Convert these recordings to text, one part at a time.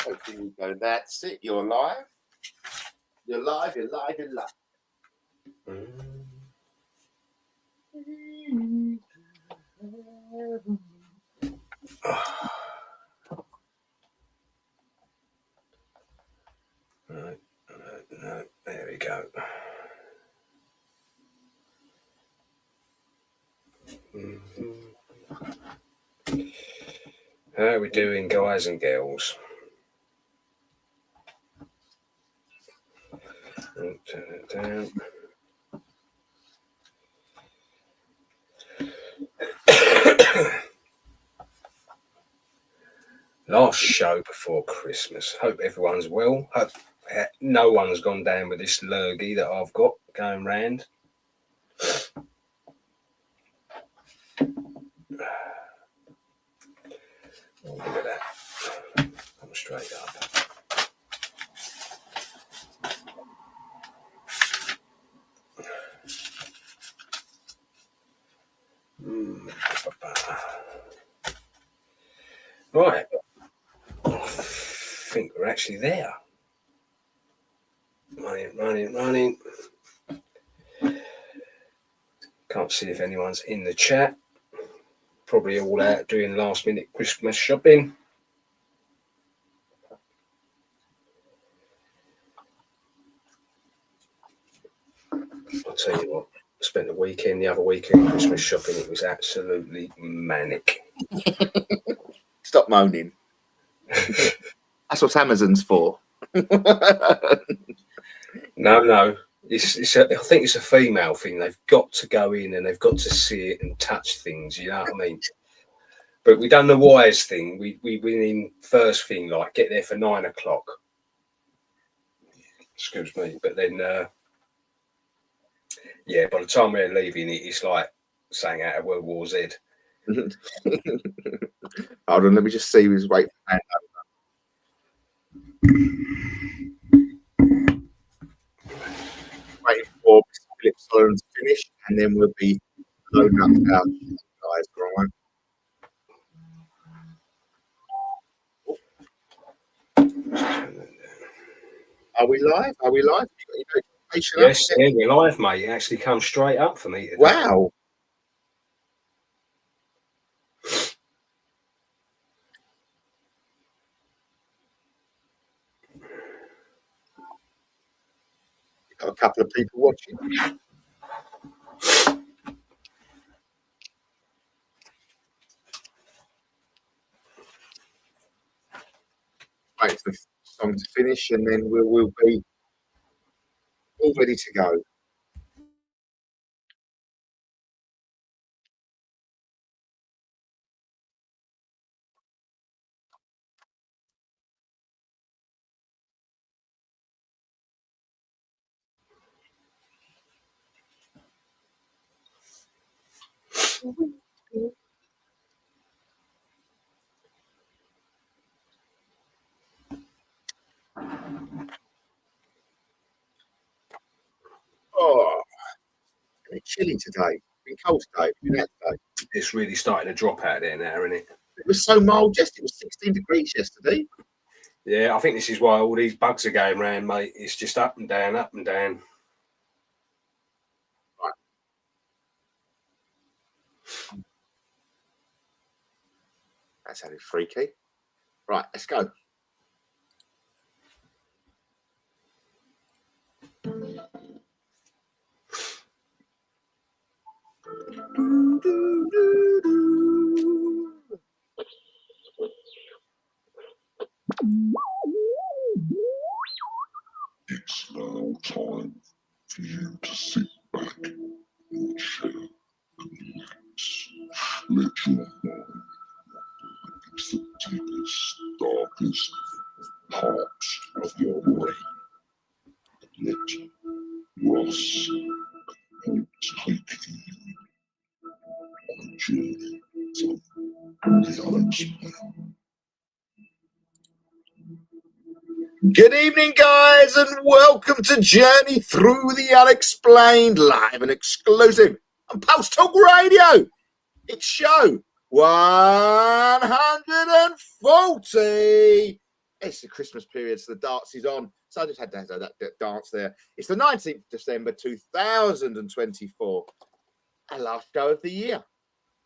Hopefully you go, that's it, you're live. You're live, you're live, you're live. No, there we go. How are we doing, guys and girls? Turn it down. Last show before Christmas. Hope everyone's well. Hope no one's gone down with this lurgy that I've got going round. Oh, look at that. Come straight up. Right. I think we're actually there. Running. Can't see if anyone's in the chat. Probably all out doing last minute Christmas shopping. I'll tell you what, I spent the other weekend Christmas shopping. It was absolutely manic. Stop moaning. That's what Amazon's for. No. I think it's a female thing. They've got to go in and they've got to see it and touch things. You know what I mean? But we done the wise thing. We went in first thing, like get there for 9 o'clock. Excuse me. But then, by the time we're leaving, it's like saying out of World War Z. Hold on, let me just see who's waiting for hand over. Waiting for Philip Solomon to finish, and then we'll be loading up our guys, right? Are we live? You got your notification Yes, up? yeah, we're live, mate. It actually comes straight up for me today. Wow. Got a couple of people watching. Wait for the song to finish, and then we'll be all ready to go. Oh, it's chilly today. It's been cold today. It's been out today. It's really starting to drop out there now, isn't it? It was so mild yesterday. It was 16 degrees yesterday. Yeah, I think this is why all these bugs are going round, mate. It's just up and down, up and down. Right. That sounded freaky. Right, let's go. It's now time for you to sit back in your chair and relax. Let your mind wander into the deepest, darkest parts of your brain. Let Ross take you on a journey to the unexplained. Good evening, guys, and welcome to Journey Through the Unexplained, live and exclusive on Pulse Talk Radio. It's show 140. it's the Christmas period, so the darts is on. So I just had to have that dance there. It's the 19th of December 2024. Our last show of the year.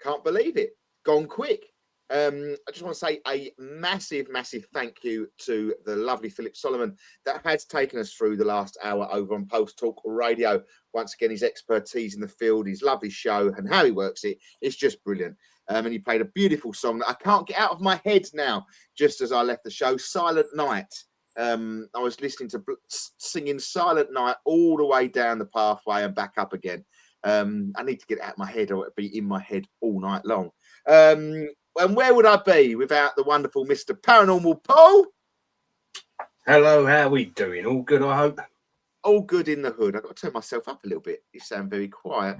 Can't believe it. Gone quick. I just want to say a massive, massive thank you to the lovely Philip Solomon that has taken us through the last hour over on Post Talk Radio. Once again, his expertise in the field, his lovely show, and how he works it, it's just brilliant. And he played a beautiful song that I can't get out of my head now, just as I left the show, Silent Night. I was listening to singing Silent Night all the way down the pathway and back up again. I need to get it out of my head, or it'll be in my head all night long. And where would I be without the wonderful Mr. Paranormal Paul? Hello, how are we doing? All good, I hope? All good in the hood. I've got to turn myself up a little bit. You sound very quiet.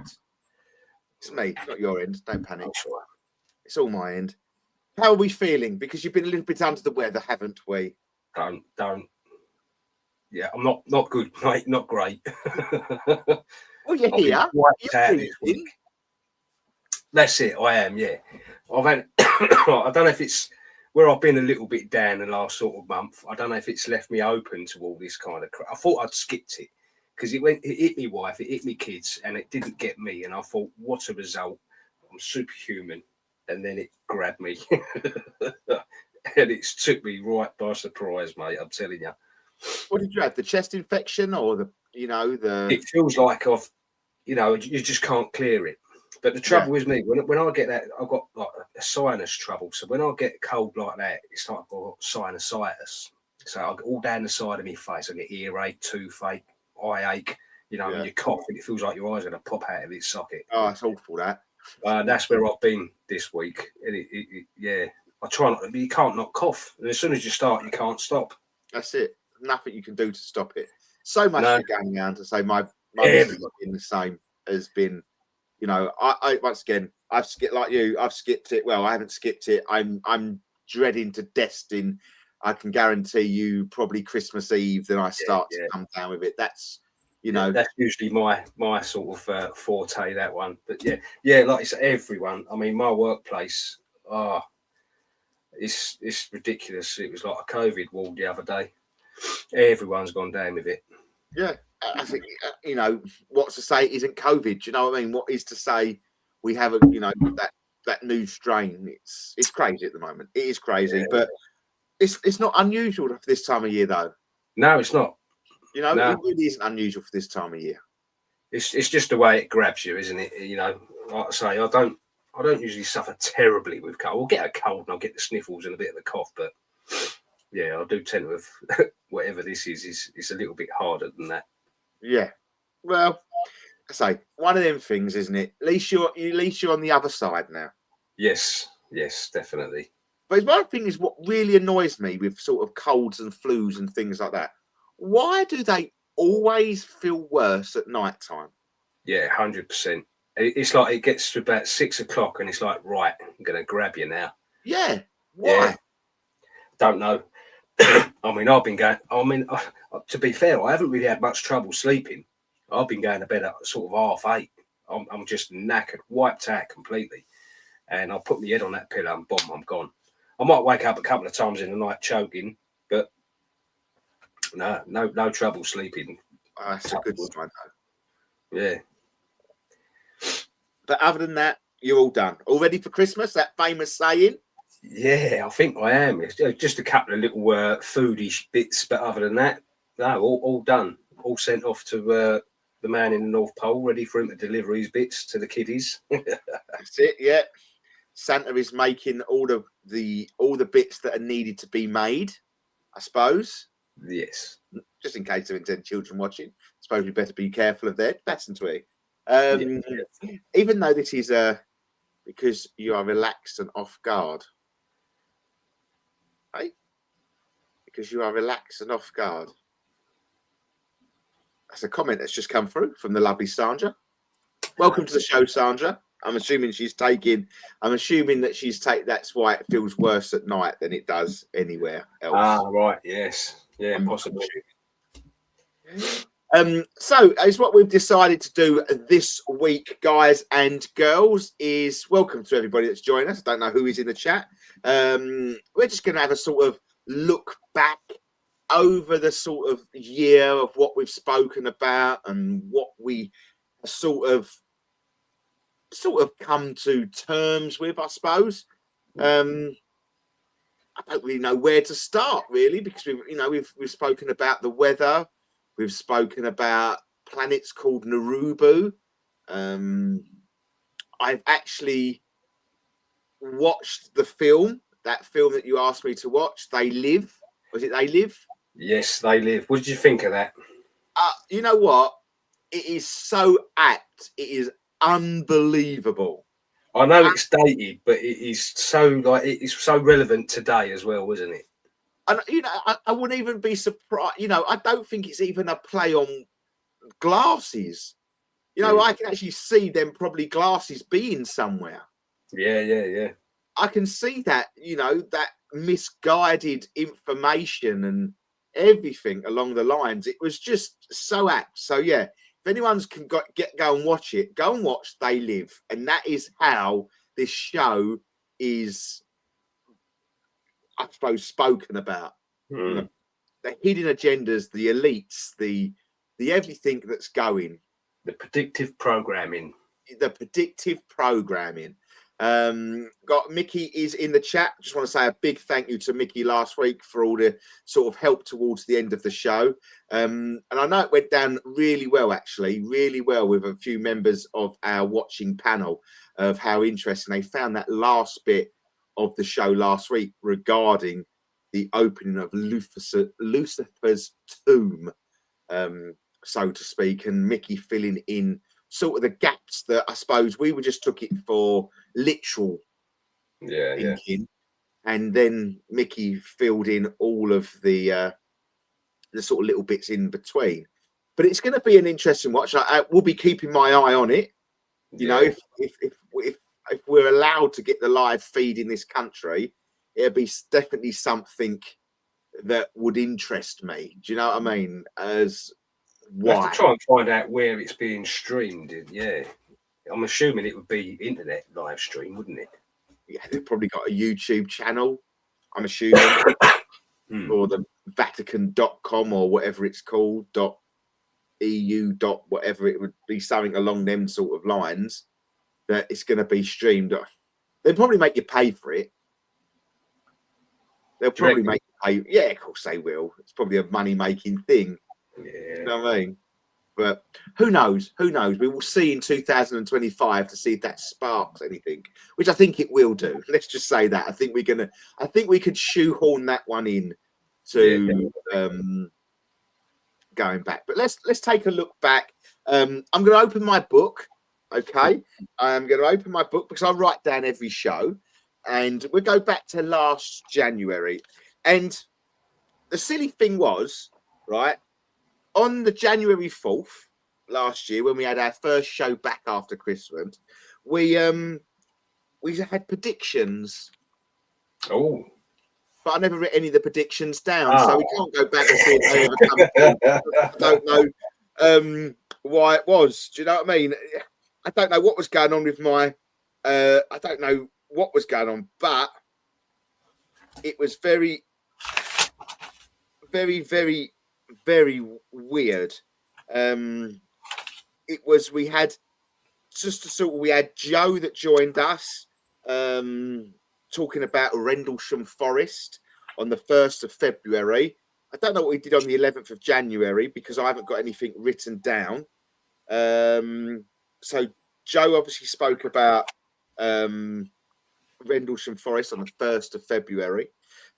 It's me, not your end. Don't panic. Sure. It's all my end. How are we feeling? Because you've been a little bit under the weather, haven't we? Don't. Yeah, I'm not good, mate. Not great. Well, you're here. You're this week. That's it. I am. Yeah. I've had. I don't know if it's where I've been a little bit down the last sort of month. I don't know if it's left me open to all this kind of crap. I thought I'd skipped it because it hit me wife, it hit me kids, and it didn't get me. And I thought, what a result! I'm superhuman, and then it grabbed me, and it took me right by surprise, mate. I'm telling you. What did you have? The chest infection, or the? It feels like you just can't clear it. But the trouble with me, when I get that, I've got like a sinus trouble. So when I get a cold like that, it's like I've got sinusitis. So I get all down the side of my face. I get earache, toothache, eye ache. When you cough, and it feels like your eyes are going to pop out of its socket. Oh, it's awful, that. That's where I've been this week. And I try not to, you can't not cough. And as soon as you start, you can't stop. That's it. Nothing you can do to stop it. So much for going around to say my business has been the same, has been, I once again, I've skipped like you. I've skipped it. Well, I haven't skipped it. I'm dreading to destine. I can guarantee you probably Christmas Eve. Then I start to come down with it. That's that's usually my sort of forte. That one, but like it's everyone. I mean, my workplace. It's ridiculous. It was like a COVID ward the other day. Everyone's gone down with it. Yeah. I think what's to say it isn't COVID. Do you know what I mean? What is to say we have that new strain? It's crazy at the moment. It is crazy, but it's not unusual for this time of year, though. No, it's not. It really isn't unusual for this time of year. It's just the way it grabs you, isn't it? Like I say, I don't usually suffer terribly with cold. I'll get a cold and I'll get the sniffles and a bit of the cough, but I do tend to have whatever this is a little bit harder than that. Yeah, well, I say one of them things, isn't it? At least you're on the other side now. Yes, definitely. But one thing is what really annoys me with sort of colds and flus and things like that. Why do they always feel worse at night time? Yeah, 100%. It's like it gets to about 6 o'clock and it's like, right, I'm going to grab you now. Yeah. Why? Yeah. Don't know. I mean, to be fair, I haven't really had much trouble sleeping. I've been going to bed at sort of 8:30. I'm just knackered, wiped out completely. And I'll put my head on that pillow and boom, I'm gone. I might wake up a couple of times in the night choking, but no trouble sleeping. Oh, that's a good sign, though. Yeah. But other than that, you're all done. All ready for Christmas? That famous saying? Yeah, I think I am. It's just a couple of little foodish bits, but other than that, no, all done. All sent off to the man in the North Pole, ready for him to deliver his bits to the kiddies. That's it. Yeah, Santa is making all the bits that are needed to be made, I suppose. Yes. Just in case there are any children watching, I suppose we better be careful of that. That's into even though this is because you are relaxed and off guard. Hey? Because you are relaxed and off guard. That's a comment that's just come through from the lovely Sandra. Welcome to the show, Sandra. I'm assuming that's why it feels worse at night than it does anywhere else. Ah, right. Yes. Yeah, possibly. So it's what we've decided to do this week, guys and girls, is welcome to everybody that's joined us. I don't know who is in the chat. We're just going to have a sort of look back over the sort of year of what we've spoken about and what we sort of come to terms with, I suppose. I don't really know where to start, really, because we've spoken about the weather, we've spoken about planets called Narubu. I've actually watched the film, that film that you asked me to watch, They Live. Was it They Live? Yes, They Live. What did you think of that? You know what? It is so apt. It is unbelievable. I know it's dated, but it is so it's so relevant today as well, isn't it? And I wouldn't even be surprised. I don't think it's even a play on glasses. I can actually see them probably glasses being somewhere. Yeah. I can see that, that misguided information and everything along the lines. It was just so apt. So yeah, if anyone's can go and watch it, go and watch They Live. And that is how this show is, I suppose, spoken about. The hidden agendas, the elites, the everything that's going. The predictive programming. Got Mickey is in the chat. Just want to say a big thank you to Mickey last week for all the sort of help towards the end of the show. And I know it went down really well, actually, really well with a few members of our watching panel of how interesting they found that last bit of the show last week regarding the opening of Lucifer's tomb, so to speak, and Mickey filling in sort of the gaps that I suppose we just took it for literal thinking, and then Mickey filled in all of the sort of little bits in between. But it's going to be an interesting watch. I will be keeping my eye on it. If we're allowed to get the live feed in this country, it'll be definitely something that would interest me. Do you know what I mean? We have to try and find out where it's being streamed. Yeah, I'm assuming it would be internet live stream, wouldn't it? Yeah, they've probably got a YouTube channel, I'm assuming, or the Vatican.com or whatever it's called, .eu. Whatever, it would be something along them sort of lines that it's going to be streamed. They'll probably make you pay for it. They'll probably make you pay. Yeah, of course they will. It's probably a money-making thing. Yeah. You know what I mean? But who knows? Who knows? We will see in 2025 to see if that sparks anything, which I think it will do. Let's just say that. I think we could shoehorn that one in to going back. But let's take a look back. I'm going to open my book. Okay, I'm going to open my book because I write down every show, and we'll go back to last January. And the silly thing was, right, on the January 4th last year, when we had our first show back after Christmas, we had predictions. Oh, but I never wrote any of the predictions down, so we can't go back and see if they ever come true. I don't know why it was. Do you know what I mean? I don't know what was going on with my. I don't know what was going on, but it was very, very, very, very weird. It was, we had Joe that joined us talking about Rendlesham Forest on the 1st of February. I don't know what we did on the 11th of January because I haven't got anything written down. So Joe obviously spoke about Rendlesham Forest on the 1st of February.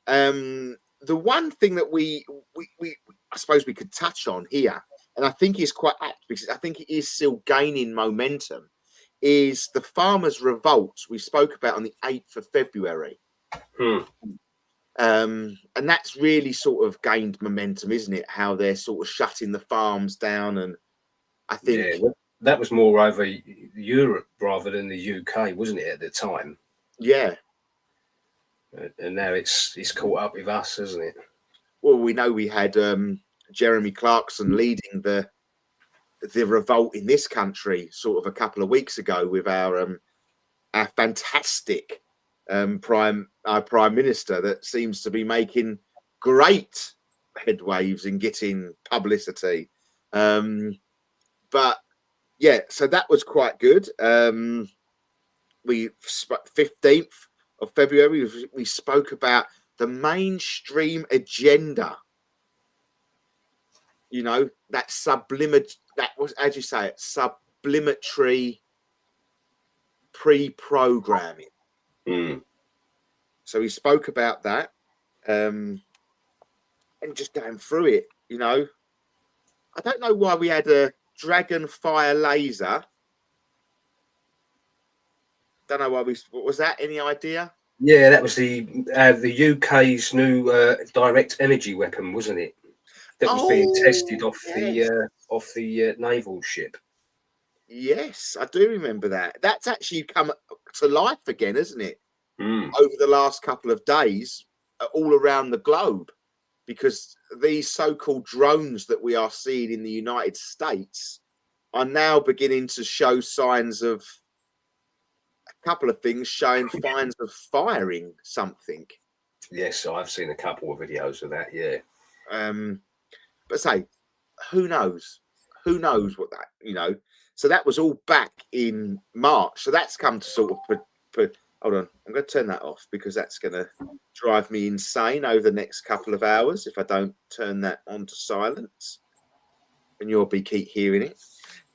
The one thing that we I suppose we could touch on here, and I think is quite apt because I think it is still gaining momentum, is the farmers' revolt we spoke about on the 8th of February. And that's really sort of gained momentum, isn't it? How they're sort of shutting the farms down. And I think that was more over Europe rather than the UK, wasn't it, at the time? Yeah. And now it's caught up with us, hasn't it? Well, we know we had Jeremy Clarkson leading the revolt in this country sort of a couple of weeks ago with our fantastic prime minister that seems to be making great headwaves in getting publicity. But yeah, so that was quite good. We 15th of February, we spoke about the mainstream agenda. You know, that that was, as you say, it, subliminary pre-programming. So we spoke about that, and just going through it. You know, I don't know why we had a Dragonfire laser. Don't know why what was that? Any idea? Yeah, that was the UK's new direct energy weapon, wasn't it? That was being tested off the naval ship. Yes, I do remember that. That's actually come to life again, isn't it? Over the last couple of days, all around the globe, because these so-called drones that we are seeing in the United States are now beginning to show signs of a couple of things, showing signs of firing something. Yes, I've seen a couple of videos of that. Yeah. But say, who knows? Who knows what that, you know? So that was all back in March. So that's come to sort of put hold on. I'm going to turn that off because that's going to drive me insane over the next couple of hours if I don't turn that on to silence. And you'll keep hearing it.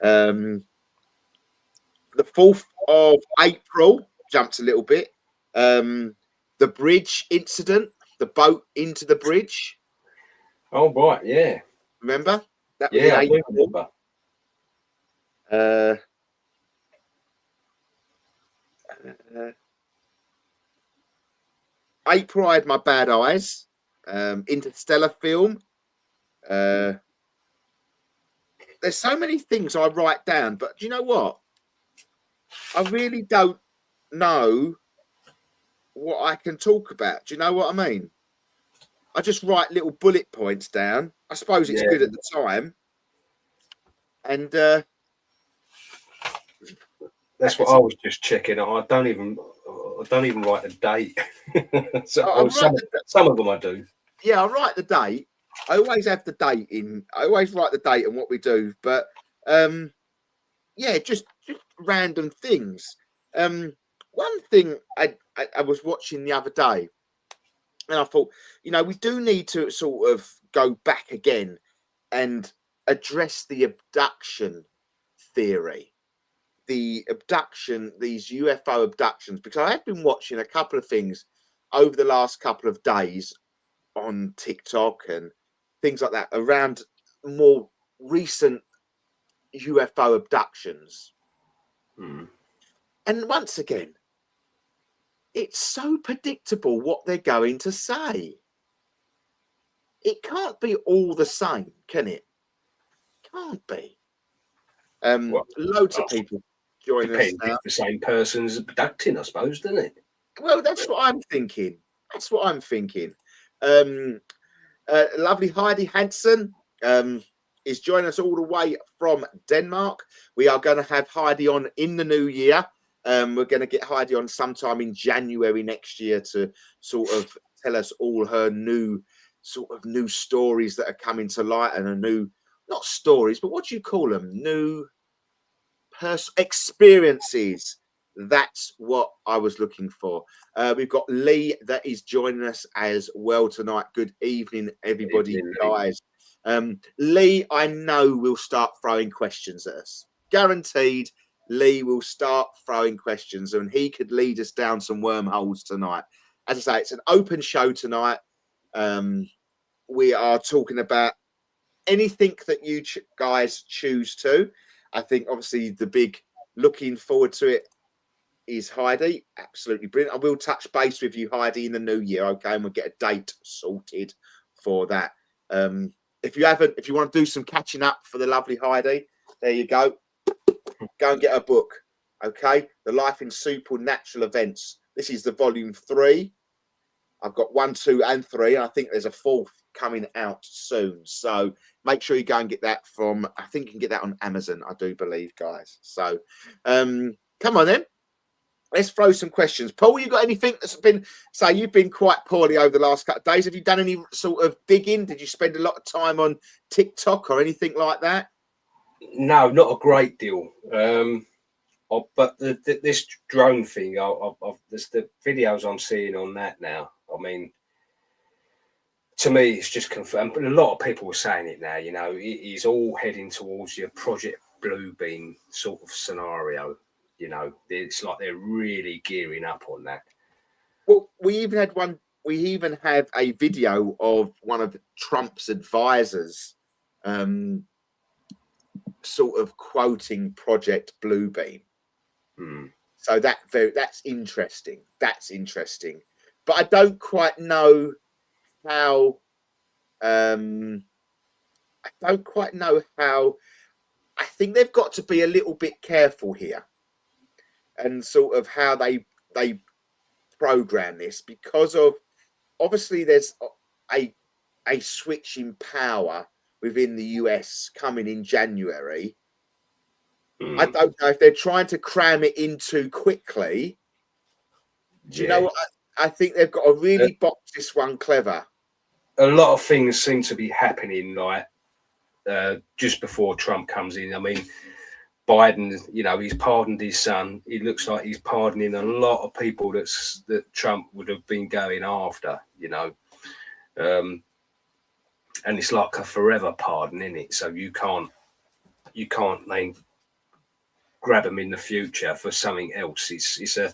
The 4th of April, jumped a little bit. The bridge incident, the boat into the bridge. Oh, right, yeah. Remember? That was I remember. April, I had my bad eyes. Interstellar film. There's so many things I write down, but do you know what? I really don't know what I can talk about. Do you know what I mean? I just write little bullet points down. I suppose it's good at the time. And that's what I was just checking. I don't even write a date. So, some of them I do. Yeah, I write the date. I always have the date in. I always write the date and what we do. But yeah, just random things. One thing I was watching the other day, and I thought, you know, we do need to sort of go back again and address the abduction theory. These UFO abductions, because I have been watching a couple of things over the last couple of days on TikTok and things like that around more recent UFO abductions. And once again, it's so predictable what they're going to say. It can't be all the same, can it? Can't be. Loads of people join us now. If the same person's abducting, I suppose, doesn't it? Well, that's what I'm thinking. Lovely Heidi Hansen is joining us all the way from Denmark. We are going to have Heidi on in the new year. We're going to get Heidi on sometime in January next year to sort of tell us all her new stories that are coming to light, and not stories, but what do you call them? New experiences. That's what I was looking for. We've got Lee that is joining us as well tonight. Good evening, everybody, guys. Lee, I know will start throwing questions at us. Guaranteed, Lee will start throwing questions, and he could lead us down some wormholes tonight. As I say, it's an open show tonight. We are talking about anything that you guys choose to. I think obviously the big looking forward to it is Heidi. Absolutely brilliant. I will touch base with you, Heidi, in the new year, okay? And we'll get a date sorted for that. If you want to do some catching up for the lovely Heidi, there you go. Go and get her book, okay? The Life in Supernatural Events. This is the volume 3. I've got 1, 2, and 3. And I think there's a 4th coming out soon. So make sure you go and get that I think you can get that on Amazon, I do believe, guys. So come on then. let's throw some questions. Paul, you got anything that's been, say, you've been quite poorly over the last couple of days. Have you done any sort of digging? Did you spend a lot of time on TikTok or anything like that? No, not a great deal. But this drone thing, there's the videos I'm seeing on that now. I mean, to me, it's just confirmed. But a lot of people were saying it now. You know, it is all heading towards your Project Bluebeam sort of scenario. You know, it's like they're really gearing up on that. Well, we even had one. We even have a video of one of Trump's advisors, sort of quoting Project Bluebeam. So that's interesting. That's interesting, but I don't quite know how. I don't quite know how. I think they've got to be a little bit careful here, and sort of how they program this, because of obviously there's a switch in power within the US coming in January. I don't know if they're trying to cram it in too quickly. Do you know what? I think they've got to really box this one clever. A lot of things seem to be happening like just before Trump comes in. I mean, Biden, you know, he's pardoned his son. It looks like he's pardoning a lot of people that Trump would have been going after, you know. And it's like a forever pardon, isn't it? So you can't grab them in the future for something else. It's a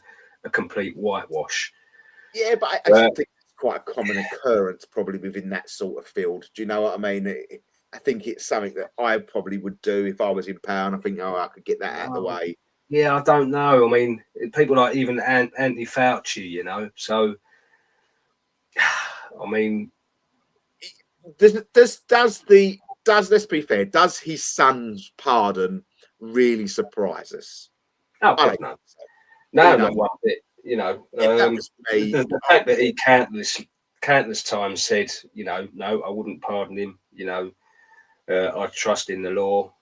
complete whitewash. Yeah, but I think it's quite a common occurrence probably within that sort of field. Do you know what I mean? I think it's something that I probably would do if I was in power, and I think, I could get that out of the way. Yeah, I don't know. I mean, people like even Anthony Fauci, you know. So, I mean, let's be fair, does his son's pardon really surprise us? Oh, God, no. No, not one bit. You know, the fact that he countless times said, you know, no, I wouldn't pardon him. You know, I trust in the law.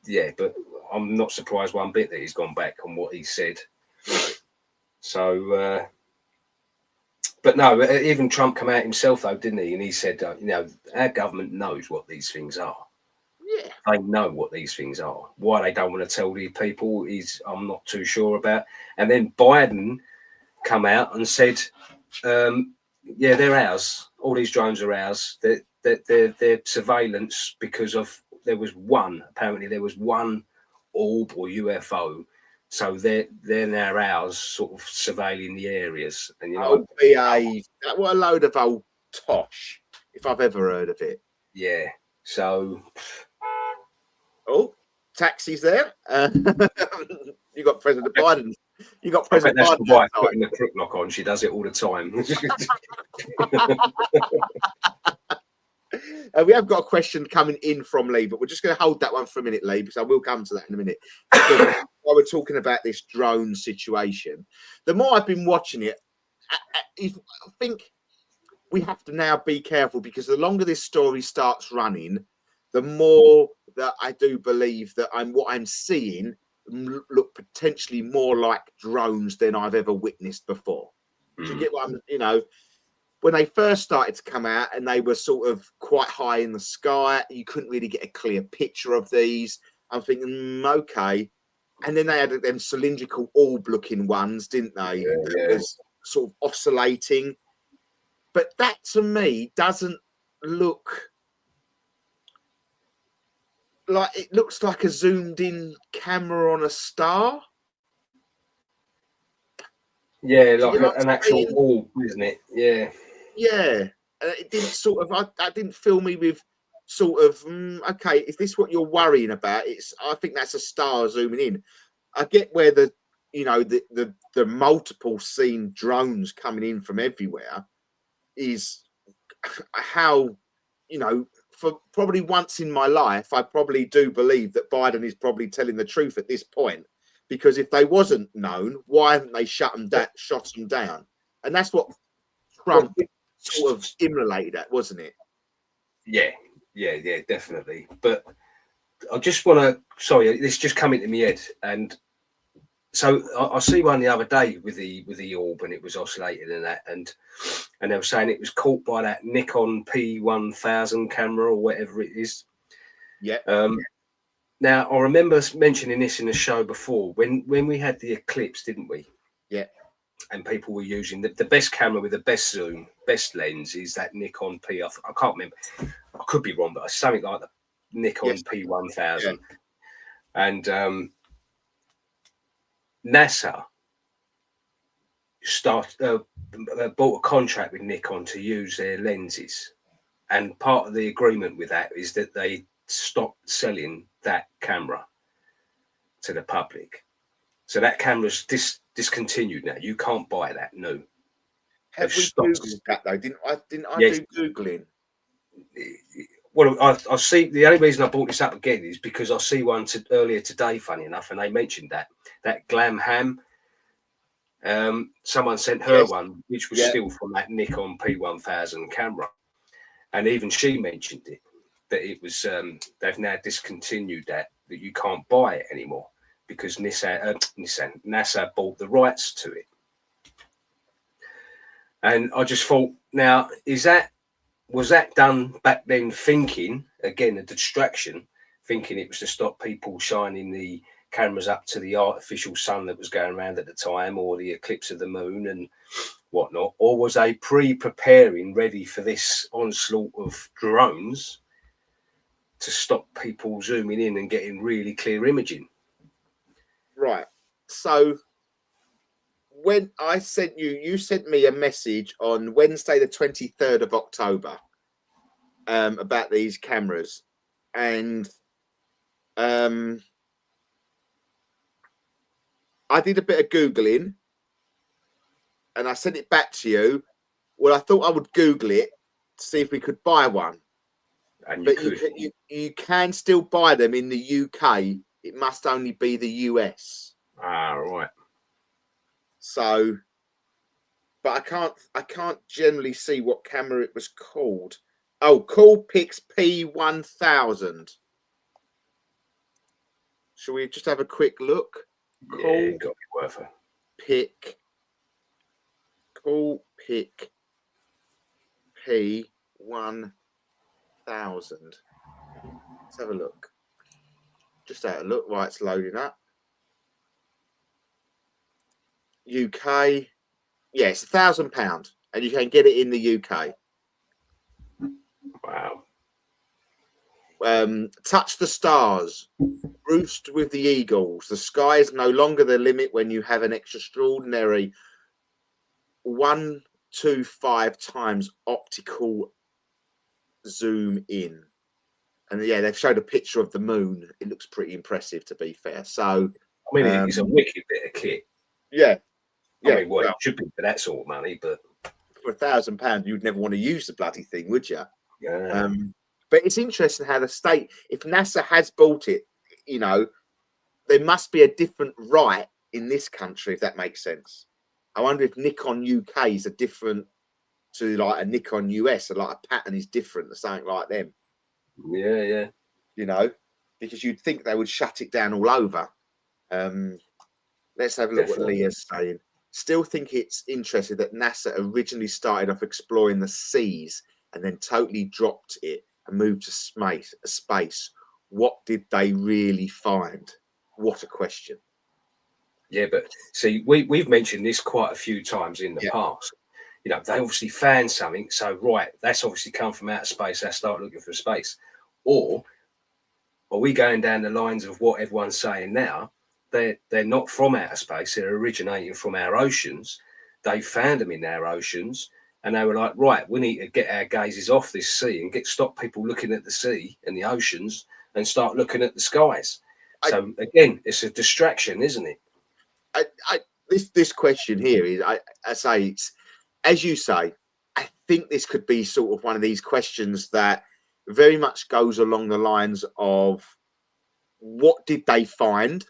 Yeah, but I'm not surprised one bit that he's gone back on what he said. So, but no, even Trump came out himself though, didn't he? And he said, you know, our government knows what these things are. Yeah, they know what these things are. Why they don't want to tell the people I'm not too sure about. And then Biden come out and said, yeah, they're ours. All these drones are ours. They're surveillance because of apparently there was one orb or UFO. So they're now ours, sort of surveilling the areas. And you know, what a load of old tosh, if I've ever heard of it. Yeah. So. Oh, taxis there. You got President Biden. You got President Biden. That's the wife putting the crook lock on. She does it all the time. We have got a question coming in from Lee, but we're just going to hold that one for a minute, Lee, because I will come to that in a minute. While we're talking about this drone situation, the more I've been watching it, I think we have to now be careful, because the longer this story starts running, the more that I do believe that what I'm seeing look potentially more like drones than I've ever witnessed before. Do you get what I'm, you know, when they first started to come out and they were sort of quite high in the sky, you couldn't really get a clear picture of these. I'm thinking, okay. And then they had them cylindrical orb-looking ones, didn't they? Yeah, that was sort of oscillating. But that, to me, doesn't look like, it looks like a zoomed-in camera on a star. Yeah, like an actual orb, isn't it? Yeah. Yeah. It didn't sort of, that didn't fill me with sort of, okay, is this what you're worrying about? I think that's a star zooming in. I get where the multiple seen drones coming in from everywhere is how, you know, for probably once in my life, I probably do believe that Biden is probably telling the truth at this point, because if they wasn't known, why haven't they shot them down? And that's what Trump sort of emulated at, wasn't it? Yeah, definitely. But I just want to, sorry, this just come into my head. And so I see one the other day with the orb, and it was oscillating and that, and they were saying it was caught by that Nikon P1000 camera or whatever it is. Yeah. Now I remember mentioning this in the show before when we had the eclipse, didn't we? Yeah. And people were using the best camera with the best zoom, best lens is that Nikon P. I can't remember. I could be wrong, but it's something like the Nikon P1000. Yeah. And NASA bought a contract with Nikon to use their lenses, and part of the agreement with that is that they stopped selling that camera to the public. So that camera's discontinued now. You can't buy that new. Have we Googled that though? Didn't I Yes. do Googling? Well, I see. The only reason I brought this up again is because I see one earlier today, funny enough, and they mentioned that Glam Ham. Someone sent her one, which was still from that Nikon P1000 camera, and even she mentioned it, that it was they've now discontinued that you can't buy it anymore because NASA bought the rights to it. And I just thought, now was that done back then, thinking again a distraction, thinking it was to stop people shining the cameras up to the artificial sun that was going around at the time, or the eclipse of the moon and whatnot, or was they preparing ready for this onslaught of drones to stop people zooming in and getting really clear imaging? Right. So when I sent you sent me a message on Wednesday, the 23rd of October, about these cameras, and I did a bit of Googling and I sent it back to you. Well, I thought I would Google it to see if we could buy one. And but you can still buy them in the UK. It must only be the US. Ah, right. So, but I can't generally see what camera it was called. Oh, Coolpix P1000. Shall we just have a quick look? Yeah, got to be worth it. Coolpix P1000. Let's have a look. Just have a look while it's loading up. UK, yes, £1,000, and you can get it in the UK. Wow. Touch the stars, roost with the eagles. The sky is no longer the limit when you have an extraordinary 125 times optical zoom in. And yeah, they've showed a picture of the moon. It looks pretty impressive, to be fair. So I mean, it's a wicked bit of kit. Yeah. I mean, well, it should be for that sort of money, but for £1,000, you'd never want to use the bloody thing, would you? Yeah. But it's interesting how the state, if NASA has bought it, you know, there must be a different right in this country, if that makes sense. I wonder if Nikon UK is a different to like a Nikon US, or like a pattern is different or something like them. Yeah. You know, because you'd think they would shut it down all over. Let's have a look what Leah's saying. Still think it's interesting that NASA originally started off exploring the seas and then totally dropped it and moved to space. What did they really find? What a question. Yeah, but see, we've mentioned this quite a few times in the past. You know, they obviously found something. So, right, that's obviously come from outer space. They start looking for space. Or are we going down the lines of what everyone's saying now? They're not from outer space. They're originating from our oceans. They found them in our oceans. And they were like, right, we need to get our gazes off this sea and stop people looking at the sea and the oceans and start looking at the skies. So, again, it's a distraction, isn't it? This question here is, I say, it's, as you say, I think this could be sort of one of these questions that very much goes along the lines of, what did they find?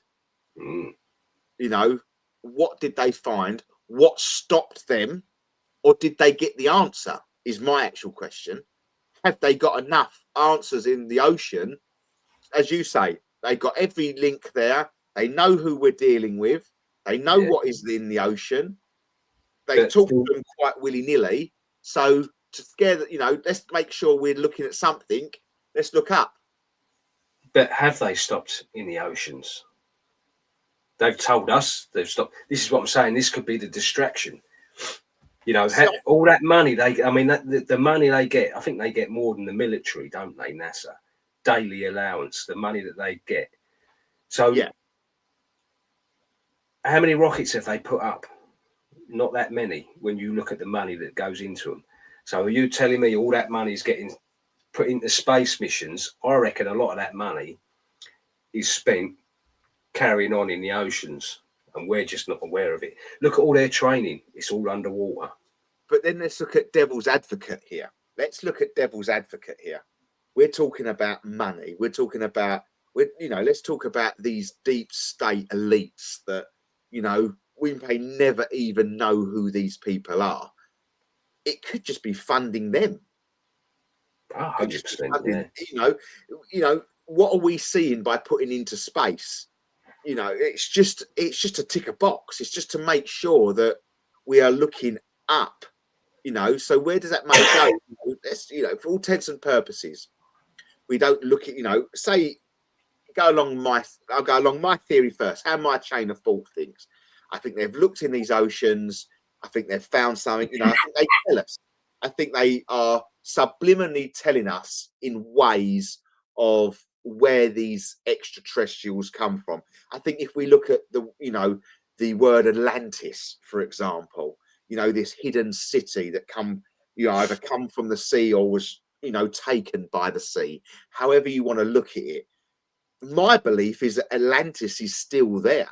You know, what did they find? What stopped them? Or did they get the answer? Is my actual question. Have they got enough answers in the ocean? As you say, they got every link there. They know who we're dealing with. They know Yeah. what is in the ocean. They But talk to them quite willy-nilly. So to scare that, let's make sure we're looking at something. Let's look up. But have they stopped in the oceans? They've told us they've stopped. This is what I'm saying. This could be the distraction. All that money the money they get, I think they get more than the military, don't they, NASA? Daily allowance, the money that they get. So Yeah. How many rockets have they put up? Not that many when you look at the money that goes into them. So are you telling me all that money is getting put into space missions? I reckon a lot of that money is spent carrying on in the oceans, and we're just not aware of it. Look at all their training. It's all underwater. But then let's look at devil's advocate here. We're talking about money. We're talking about, let's talk about these deep state elites that, we may never even know who these people are. It could just be funding them. 100%. Yeah. What are we seeing by putting into space? It's just to tick a box. It's just to make sure that we are looking up. So where does that money go? Let's, for all intents and purposes, we don't look at, say, I'll go along my theory first. How my chain of thought thinks. I think they've looked in these oceans. I think they've found something. I think they tell us. I think they are subliminally telling us in ways of where these extraterrestrials come from. I think if we look at the word Atlantis, for example, this hidden city that either come from the sea or was, taken by the sea, however you want to look at it. My belief is that Atlantis is still there.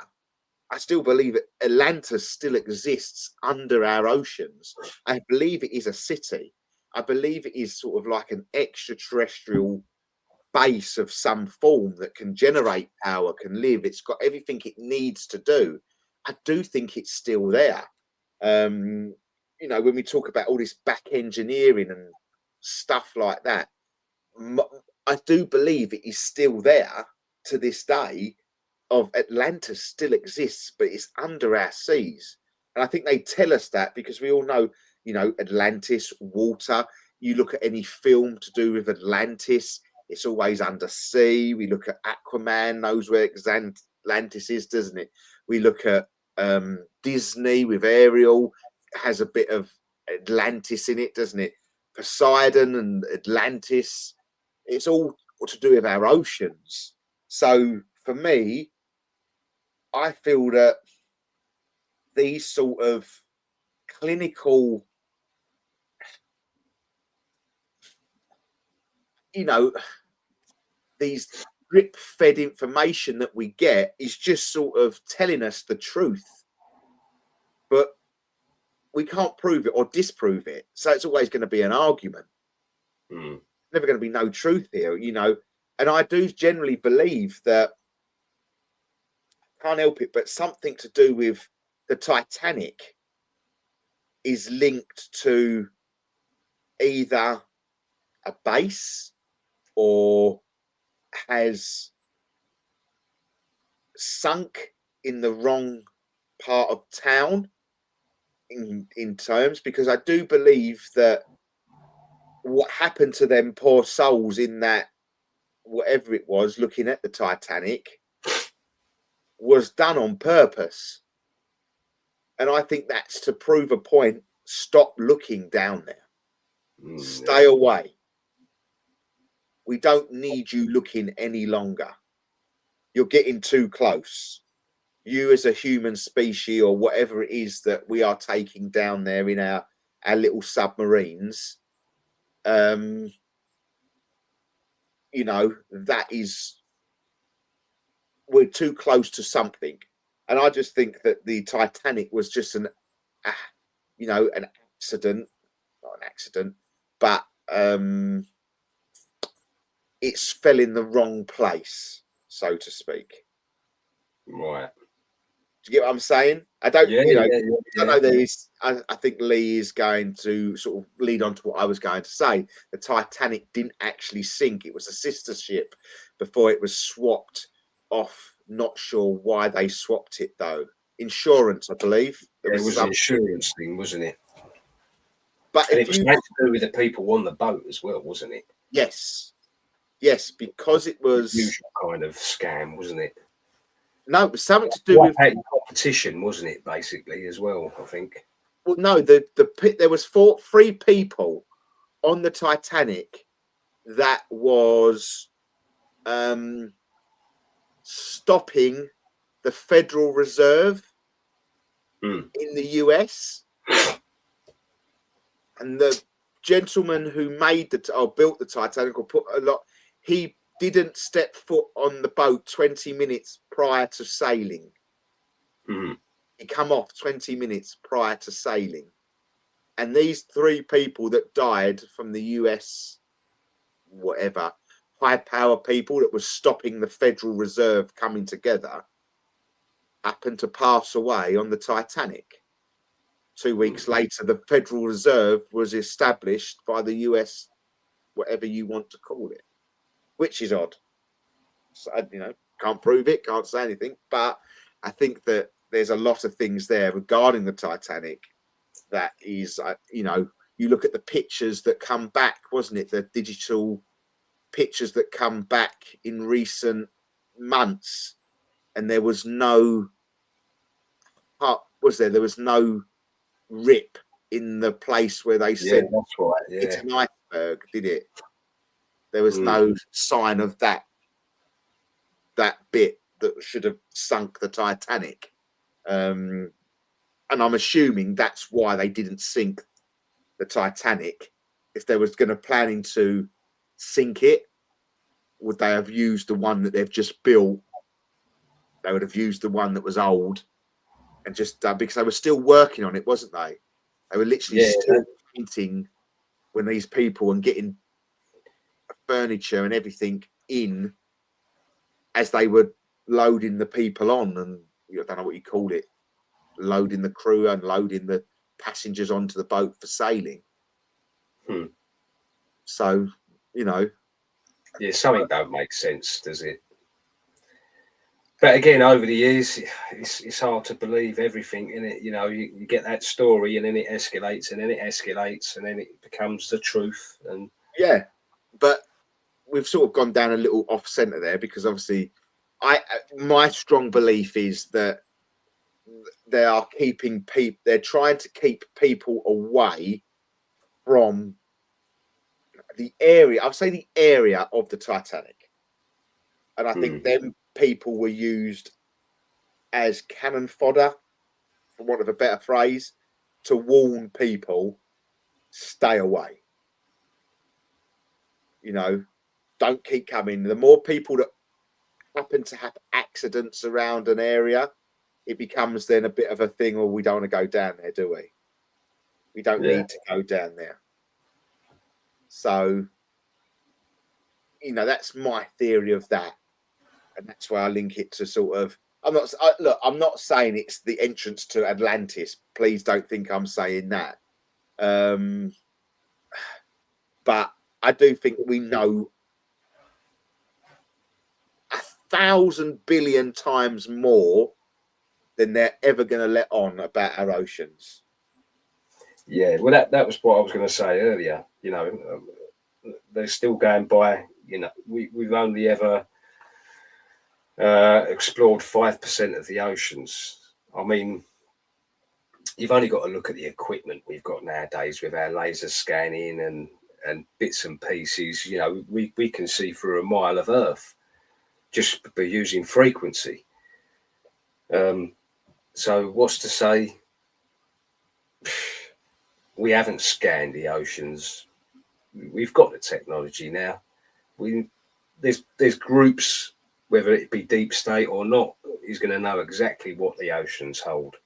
I still believe that Atlantis still exists under our oceans. I believe it is a city. I believe it is sort of like an extraterrestrial base of some form that can generate power, can live. It's got everything it needs to do. I do think it's still there. When we talk about all this back engineering and stuff like that, I do believe it is still there to this day. Of Atlantis still exists, but it's under our seas. And I think they tell us that because we all know, Atlantis, water. You look at any film to do with Atlantis, it's always under sea. We look at Aquaman, knows where Atlantis is, doesn't it? We look at Disney with Ariel, has a bit of Atlantis in it, doesn't it? Poseidon and Atlantis, it's all to do with our oceans. So for me, I feel that these sort of clinical, these drip-fed information that we get is just sort of telling us the truth, but we can't prove it or disprove it. So it's always going to be an argument. Never going to be no truth here, And I do generally believe that, can't help it, but something to do with the Titanic is linked to either a base or has sunk in the wrong part of town in terms, because I do believe that what happened to them poor souls in that, whatever it was, looking at the Titanic, was done on purpose. And I think that's to prove a point. Stop looking down there. Stay away. We don't need you looking any longer. You're getting too close. You as a human species or whatever it is that we are taking down there in our little submarines, that is, we're too close to something. And I just think that the Titanic was just an accident, not an accident, but it's fell in the wrong place, so to speak. Right. Do you get what I'm saying? I don't, Yeah. I know there is. I think Lee is going to sort of lead on to what I was going to say. The Titanic didn't actually sink; it was a sister ship before it was swapped off. Not sure why they swapped it though. insurance, I believe. It was an some, insurance thing, wasn't it? but And if it was you, meant to do with the people on the boat as well, wasn't it? yes, because it was Usual kind of scam, wasn't it? no, it was something to do with. Competition, wasn't it? Basically, as well, I think. Well, no, there was three people on the Titanic that was stopping the Federal Reserve in the US, and the gentleman who built the Titanic, or put a lot, he didn't step foot on the boat 20 minutes prior to sailing. He come off 20 minutes prior to sailing, and these three people that died from the US, whatever, high power people that was stopping the Federal Reserve coming together, happened to pass away on the Titanic. 2 weeks later, the Federal Reserve was established by the US, whatever you want to call it, which is odd. So, can't prove it, can't say anything, but I think that there's a lot of things there regarding the Titanic that is, you look at the pictures that come back, wasn't it? The digital pictures that come back in recent months, and there was no rip in the place where they said that's right. Yeah. it's an iceberg, did it? There was no sign of that bit that should have sunk the Titanic. And I'm assuming that's why they didn't sink the Titanic. If they was planning to sink it, would they have used the one that they've just built? They would have used the one that was old, and just because they were still working on it, wasn't they? They were literally still painting when these people and getting furniture and everything in as they were loading the people on, and I don't know what you call it, loading the crew and loading the passengers onto the boat for sailing. So, something don't make sense, does it? But again, over the years, it's hard to believe everything in it. You get that story, and then it escalates, and then it escalates, and then it becomes the truth. And yeah, but we've sort of gone down a little off center there, because obviously, my strong belief is that they are keeping people. They're trying to keep people away from the area. I'll say the area of the Titanic, and I think them people were used as cannon fodder, for want of a better phrase, to warn people, stay away. Don't keep coming. The more people that happen to have accidents around an area, it becomes then a bit of a thing, or we don't want to go down there, do we? We don't need to go down there. So, that's my theory of that. And that's why I link it to sort of, I'm not saying it's the entrance to Atlantis. Please don't think I'm saying that. But I do think we know 1,000 billion times more than they're ever going to let on about our oceans. Yeah, well, that was what I was going to say earlier. They're still going by. We've only ever explored 5% of the oceans. I mean, you've only got to look at the equipment we've got nowadays with our laser scanning and bits and pieces. We can see through a mile of Earth just by using frequency. So what's to say we haven't scanned the oceans? We've got the technology now. There's groups, whether it be deep state or not, is going to know exactly what the oceans hold.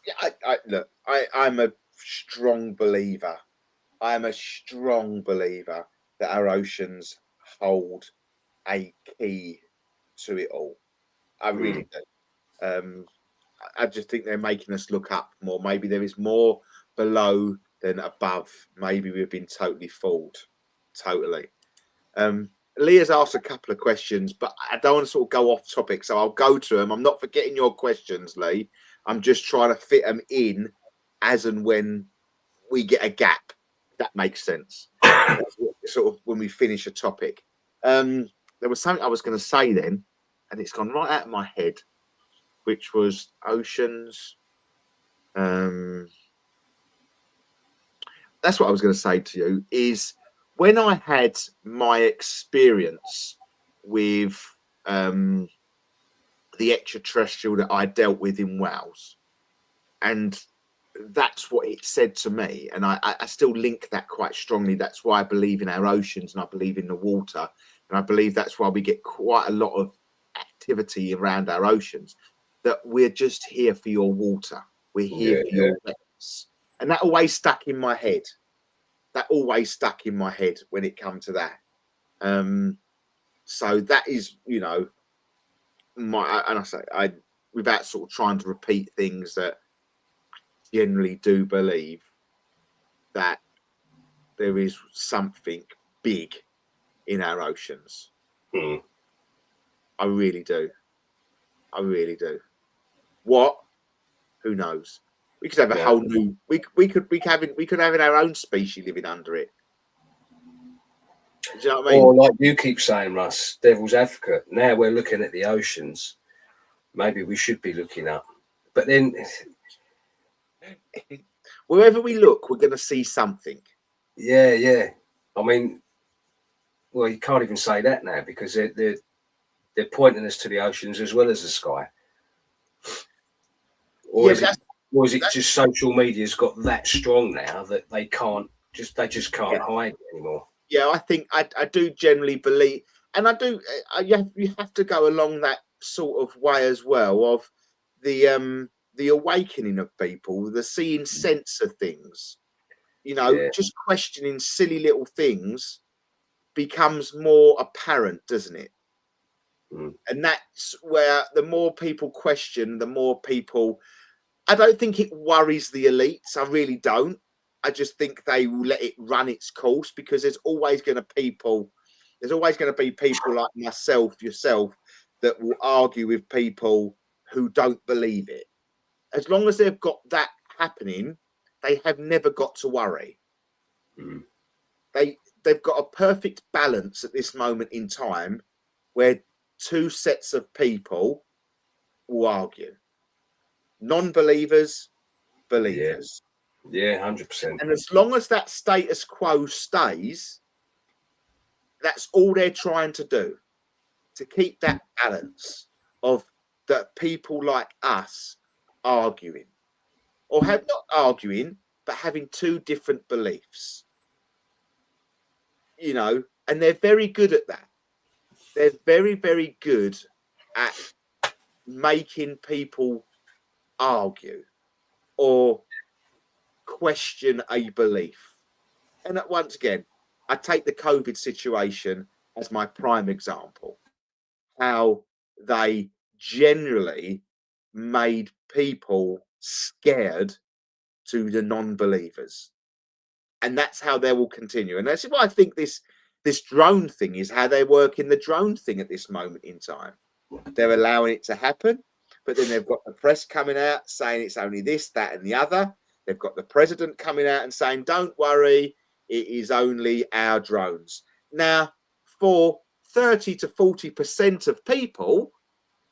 Yeah, I'm a strong believer. I'm a strong believer that our oceans hold a key to it all. I really do. I just think they're making us look up more. Maybe there is more below than above. Maybe we've been totally fooled. Totally. Leah's asked a couple of questions, but I don't want to sort of go off topic, so I'll go to them. I'm not forgetting your questions, Lee. I'm just trying to fit them in as and when we get a gap. If that makes sense. Sort of when we finish a topic. There was something I was going to say then, and it's gone right out of my head, which was oceans. That's what I was going to say to you is when I had my experience with the extraterrestrial that I dealt with in Wales, and that's what it said to me, and I still link that quite strongly. That's why I believe in our oceans and I believe in the water, and I believe that's why we get quite a lot of activity around our oceans, that we're just here for your water, we're here for your wetness. And that always stuck in my head. That always stuck in my head when it come to that. So that is, you know, my, and I say, without sort of trying to repeat things, that I generally do believe that there is something big in our oceans. I really do. I really do. What? Who knows? We could have a whole new. We could have our own species living under it. Do you know what I mean? Or like you keep saying, Russ, devil's advocate. Now we're looking at the oceans. Maybe we should be looking up. But then, wherever we look, we're going to see something. Yeah. I mean, well, you can't even say that now because they're pointing us to the oceans as well as the sky. Or is it just social media's got that strong now that they just can't hide it anymore? Yeah, I think I do generally believe, and I do. You have to go along that sort of way as well of the awakening of people, the seeing sense of things. You know, just questioning silly little things becomes more apparent, doesn't it? And that's where the more people question, the more people. I don't think it worries the elites. I really don't. I just think they will let it run its course because there's always going to be people like myself, yourself, that will argue with people who don't believe it. As long as they've got that happening, they have never got to worry. They've got a perfect balance at this moment in time where two sets of people will argue. Non-believers, believers. Yeah, 100%. And as long as that status quo stays, that's all they're trying to do, to keep that balance of that people like us arguing, or have not arguing, but having two different beliefs. You know, and they're very good at that. They're very, very good at making people argue or question a belief. And once again, I take the COVID situation as my prime example, how they generally made people scared to the non-believers, and that's how they will continue. And that's why I think this drone thing is how they're working the drone thing at this moment in time. They're allowing it to happen. But then they've got the press coming out saying it's only this, that, and the other. They've got the president coming out and saying, don't worry, it is only our drones. Now, for 30 to 40% of people,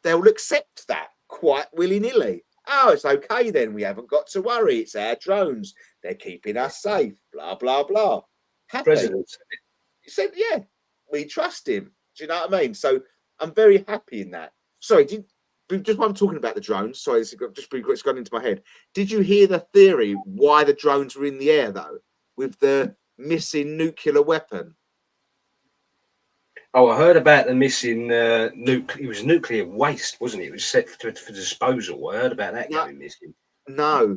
they'll accept that quite willy-nilly. Oh, it's okay then. We haven't got to worry. It's our drones. They're keeping us safe. Blah, blah, blah. Happy. President said, yeah, we trust him. Do you know what I mean? So I'm very happy in that. Sorry, just while I'm talking about the drones, sorry, it's gone into my head. Did you hear the theory why the drones were in the air, though, with the missing nuclear weapon? Oh, I heard about the missing it was nuclear waste, wasn't it? It was set for disposal. I heard about that going missing. No.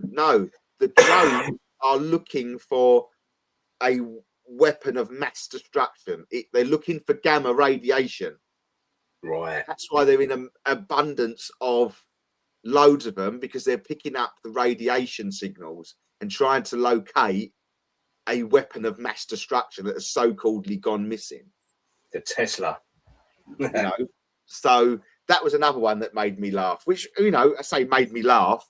The drones are looking for a weapon of mass destruction. They're looking for gamma radiation. Right. That's why they're in an abundance of loads of them, because they're picking up the radiation signals and trying to locate a weapon of mass destruction that has so-calledly gone missing. The Tesla. You know, so that was another one that made me laugh. Which, you know, I say made me laugh.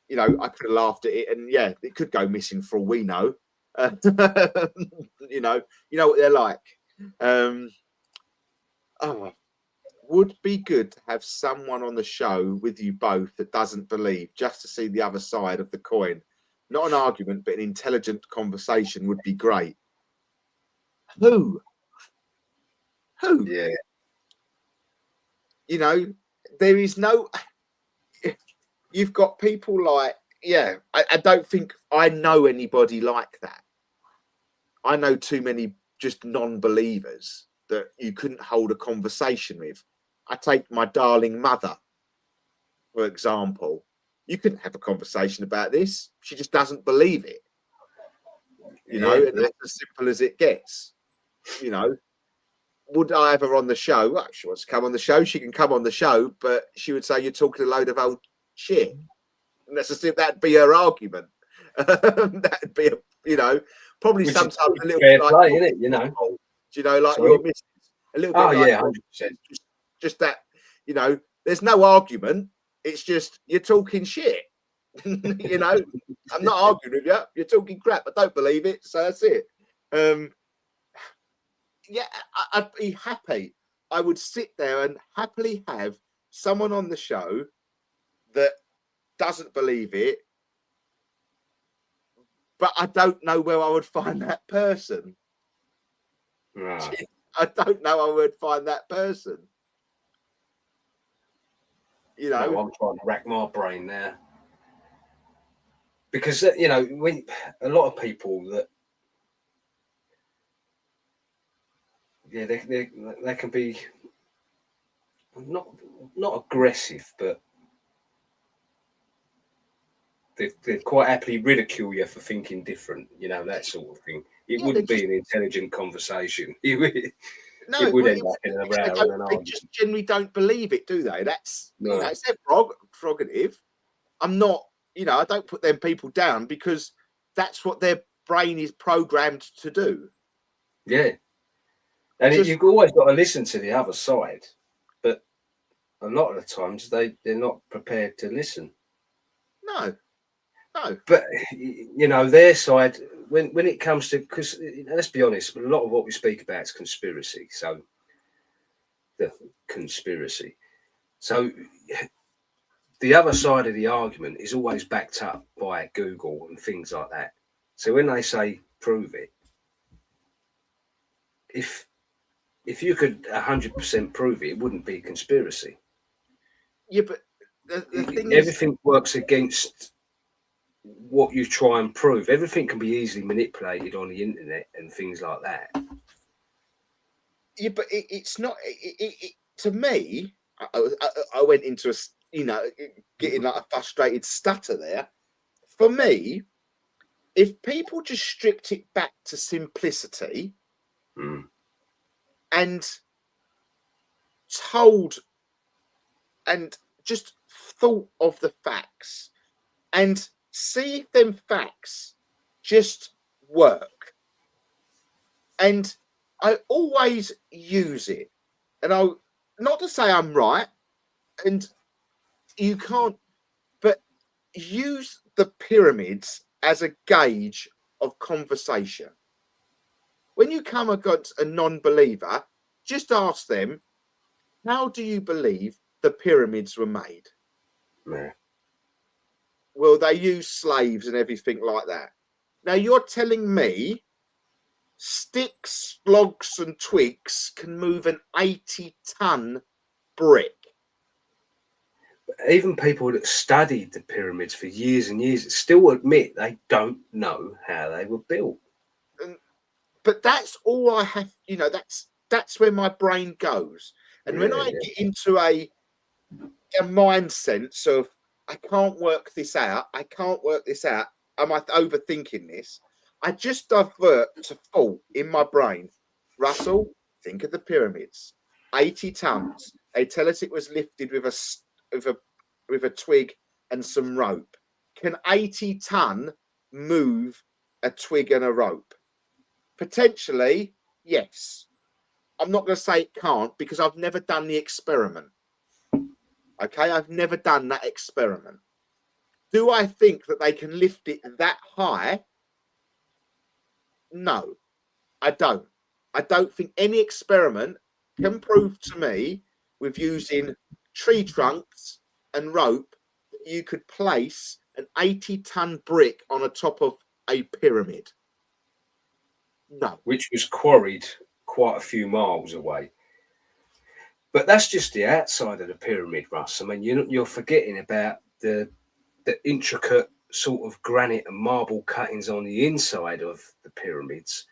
You know, I could have laughed at it, and yeah, it could go missing for all we know. You know what they're like. Oh, would be good to have someone on the show with you both that doesn't believe, just to see the other side of the coin. Not an argument, but an intelligent conversation would be great. Who? Yeah. You know, there is no. You've got people like, yeah, I don't think I know anybody like that. I know too many just non-believers that you couldn't hold a conversation with. I take my darling mother, for example. You couldn't have a conversation about this. She just doesn't believe it. You know, and that's as simple as it gets. You know, would I have her on the show? Well, she wants to come on the show. She can come on the show, but she would say you're talking a load of old shit. And that's that'd be her argument. That'd be, you know, probably Which sometimes a little bit bit like, like, isn't it? You know, you know, like Sorry? your missus. A little bit. Oh like yeah, 100%. just that, you know, there's no argument. It's just you're talking shit. You know, I'm not arguing with you. You're talking crap. I don't believe it, so that's it. Yeah, I'd be happy. I would sit there and happily have someone on the show that doesn't believe it, but I don't know where I would find that person. Right. I don't know how I would find that person. You know, No, I'm trying to rack my brain now. Because, you know, when a lot of people that, yeah, they can be not aggressive, but they quite happily ridicule you for thinking different, you know, that sort of thing. It wouldn't be an intelligent conversation. No, it would end up in a row and an they argument. just generally don't believe it, do they? That's No. you know, it's their prerogative. I'm not, you know, I don't put them people down because that's what their brain is programmed to do. Yeah. And you've always got to listen to the other side, but a lot of the times they're not prepared to listen. No. But you know, their side, when it comes to, because let's be honest, a lot of what we speak about is conspiracy. So the conspiracy. So the other side of the argument is always backed up by Google and things like that. So when they say prove it, if you could 100% prove it, it wouldn't be conspiracy. Yeah, but the thing everything works against what you try and prove. Everything can be easily manipulated on the internet and things like that. Yeah, but it's not. To me, I went into a, you know, getting like a frustrated stutter there. For me, if people just stripped it back to simplicity and told and just thought of the facts and see if them facts just work. And I always use it. And I'll not to say I'm right, and you can't, but use the pyramids as a gauge of conversation. When you come against a non-believer, just ask them, how do you believe the pyramids were made? Yeah. Well, they use slaves and everything like that. Now you're telling me sticks, logs, and twigs can move an 80-ton brick. Even people that studied the pyramids for years and years still admit they don't know how they were built. But that's all I have, you know, that's where my brain goes. And when I get into a mind sense of I can't work this out, am I overthinking this? I just divert to thought in my brain. Russell, think of the pyramids. 80 tons. They tell us it was lifted with a twig and some rope. Can 80 ton move a twig and a rope? Potentially, yes. I'm not going to say it can't because I've never done the experiment. Okay, I've never done that experiment. Do I think that they can lift it that high? No, I don't. I don't think any experiment can prove to me with using tree trunks and rope that you could place an 80-ton brick on the top of a pyramid. No. Which was quarried quite a few miles away. But that's just the outside of the pyramid, Russ. I mean, you're forgetting about the intricate sort of granite and marble cuttings on the inside of the pyramids,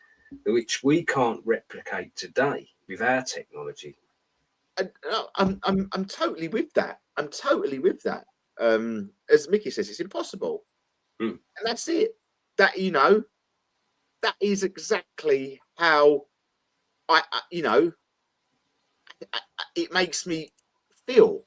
which we can't replicate today with our technology. I'm totally with that. I'm totally with that. As Mickey says, it's impossible, and that's it. That that is exactly how I it makes me feel.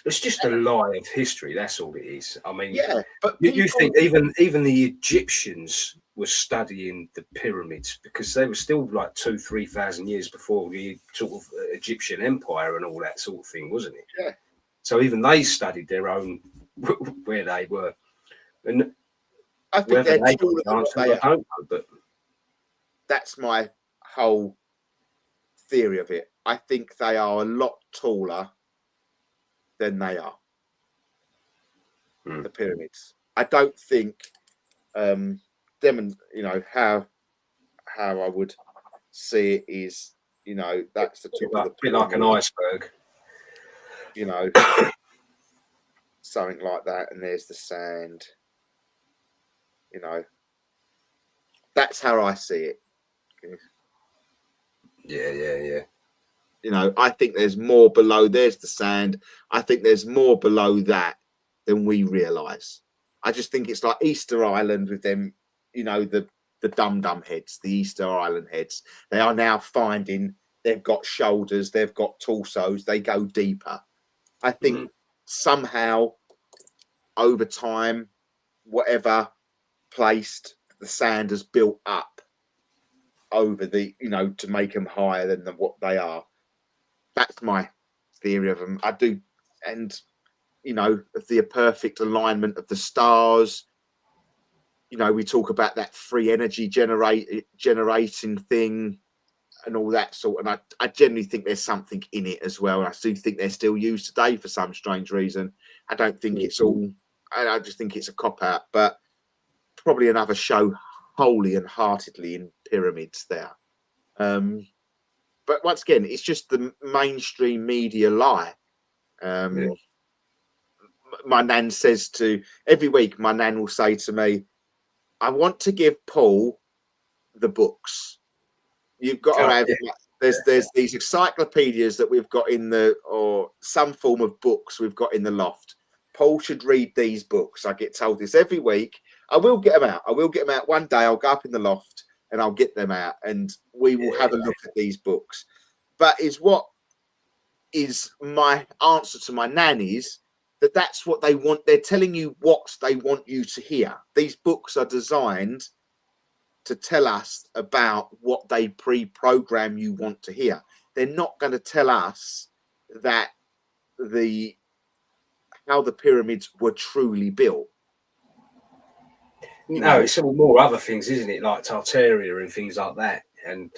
It's just a lie of history. That's all it is. I mean, yeah, but you think even the Egyptians were studying the pyramids because they were still like 2,000-3,000 years before the sort of Egyptian empire and all that sort of thing, wasn't it? Yeah. So even they studied their own where they were, and I think they're taller than what they are. I don't know, but that's my whole theory of it. I think they are a lot taller than they are. The pyramids. I don't think them, and how I would see it is, that's the top of the bit like an iceberg. Something like that, and there's the sand. That's how I see it. Yeah. I think there's more below. There's the sand. I think there's more below that than we realise. I just think it's like Easter Island with them, the dum-dum heads, the Easter Island heads. They are now finding they've got shoulders, they've got torsos, they go deeper. I think somehow over time, whatever placed, the sand has built up over the, to make them higher than what they are. That's my theory of them. I do, and the perfect alignment of the stars. We talk about that free energy generating thing and all that sort. And I genuinely think there's something in it as well. I do think they're still used today for some strange reason. I don't think it's all. I just think it's a cop out. But probably another show wholly and heartedly in pyramids there. But once again, it's just the mainstream media lie. My nan says every week, my nan will say to me, I want to give Paul the books. You've got to have there's these encyclopedias that we've got or some form of books we've got in the loft. Paul should read these books. I get told this every week. I will get them out. One day. I'll go up in the loft and I'll get them out and we will have a look at these books. But what is my answer to my nan is that's what they want. They're telling you what they want you to hear. These books are designed to tell us about what they pre-program you want to hear. They're not going to tell us that how the pyramids were truly built. No, it's all more other things, isn't it? Like Tartaria and things like that. And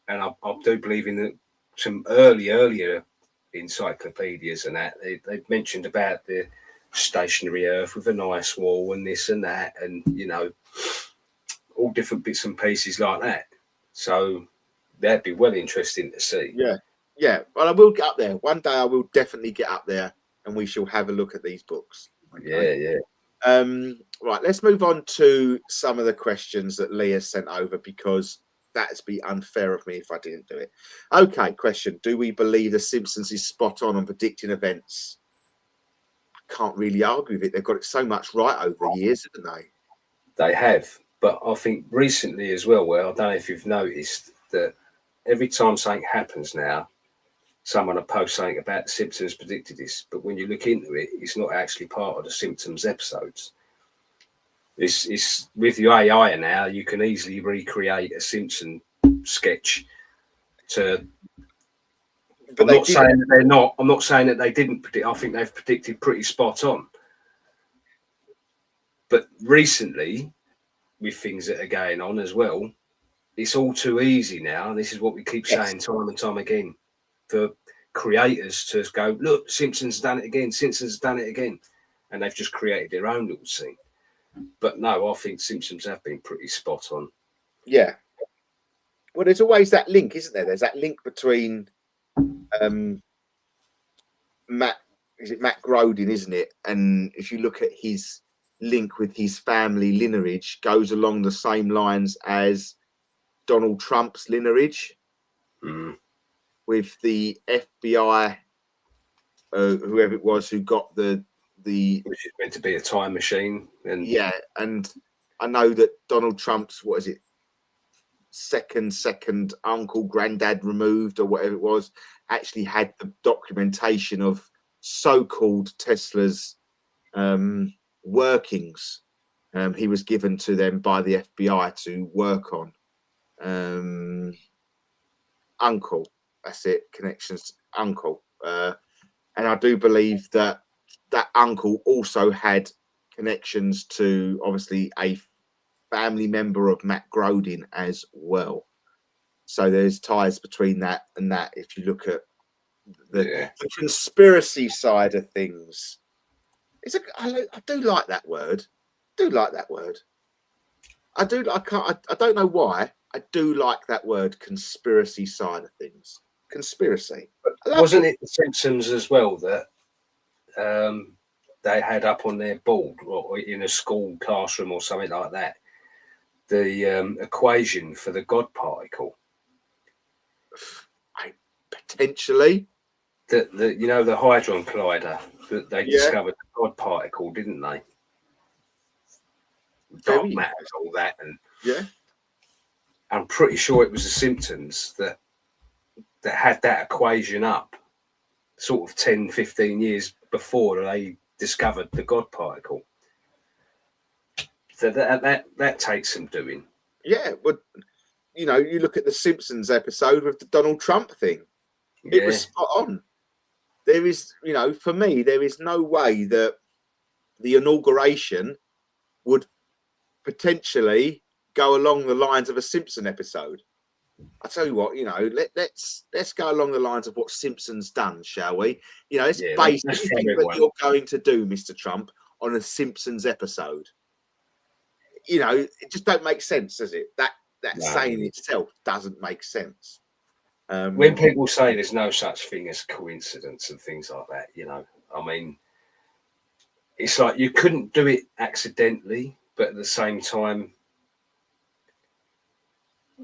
I do believe in some earlier encyclopedias and that they've mentioned about the stationary Earth with an ice wall and this and that, and all different bits and pieces like that. So that'd be well interesting to see. Yeah. Well, I will get up there one day. I will definitely get up there, and we shall have a look at these books. Okay? Yeah. Right, let's move on to some of the questions that Leah sent over because that'd be unfair of me if I didn't do it. Okay, question. Do we believe The Simpsons is spot on predicting events? I can't really argue with it. They've got it so much right over the years, haven't they? They have. But I think recently as well, I don't know if you've noticed that every time something happens now, someone will post something about The Simpsons predicted this. But when you look into it, it's not actually part of The Simpsons episodes. It's with your AI now, you can easily recreate a Simpson sketch to. But I'm they not did saying that they're not. I'm not saying that they didn't predict. I think they've predicted pretty spot on. But recently, with things that are going on as well, it's all too easy now. And this is what we keep Yes. saying time and time again, for creators to go, look, Simpsons done it again. Simpsons done it again, and they've just created their own little scene. But no, I think Simpsons have been pretty spot on. Yeah. Well, there's always that link, isn't there? There's that link between Matt Groening, isn't it? And if you look at his link with his family lineage, goes along the same lines as Donald Trump's lineage with the FBI, whoever it was who got the which is meant to be a time machine. And yeah, and I know that Donald Trump's, what is it, second uncle, granddad removed or whatever it was, actually had the documentation of so-called Tesla's workings. He was given to them by the FBI to work on. Uncle, that's it, connections, uncle. And I do believe that that uncle also had connections to obviously a family member of Matt Groening as well. So there's ties between that and that. If you look at the conspiracy side of things, I do like that word. I don't know why. I do like that word, conspiracy side of things. Conspiracy. Wasn't it the Simpsons as well that they had up on their board or in a school classroom or something like that, the equation for the God particle? Potentially. The the Hadron Collider, that they discovered the God particle, didn't they? Dark matter and all that. And yeah. I'm pretty sure it was the Simpsons that had that equation up sort of 10, 15 years before they discovered the God particle. So that takes some doing. Yeah, but you look at the Simpsons episode with the Donald Trump thing. It was spot on. There is, for me, there is no way that the inauguration would potentially go along the lines of a Simpson episode. I tell you what, let's go along the lines of what Simpson's done, shall we? Let's base everything that you're going to do, Mr. Trump, on a Simpsons episode. It just don't make sense, does it? That saying itself doesn't make sense. When people say there's no such thing as coincidence and things like that, I mean, it's like you couldn't do it accidentally, but at the same time,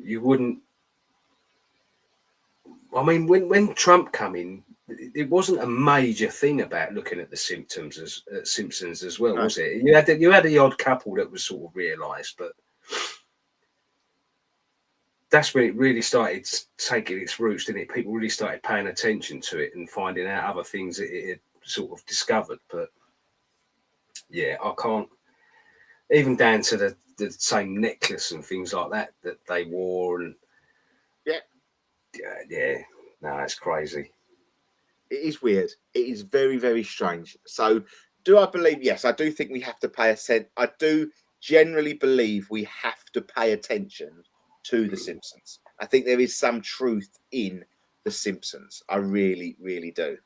you wouldn't. I mean, when Trump came in, it wasn't a major thing about looking at the Simpsons as well, was it? You had the odd couple that was sort of realised, but that's when it really started taking its roots, didn't it? People really started paying attention to it and finding out other things that it had sort of discovered. But yeah, I can't, even down to the same necklace and things like that they wore. And no, it's crazy. It is weird. It is very, very strange. So do I believe? Yes, I do think we have to pay I do generally believe we have to pay attention to the Simpsons. I think there is some truth in the Simpsons. I really, really do.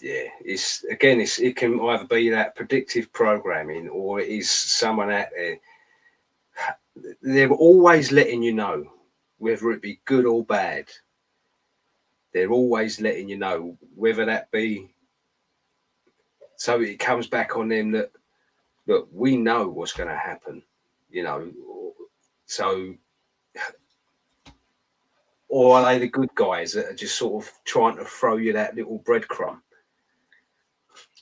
Yeah, it can either be that predictive programming or it is someone out there. They're always letting you know, whether it be good or bad. They're always letting you know, whether that be. So it comes back on them that, look, we know what's going to happen, So, or are they the good guys that are just sort of trying to throw you that little breadcrumb?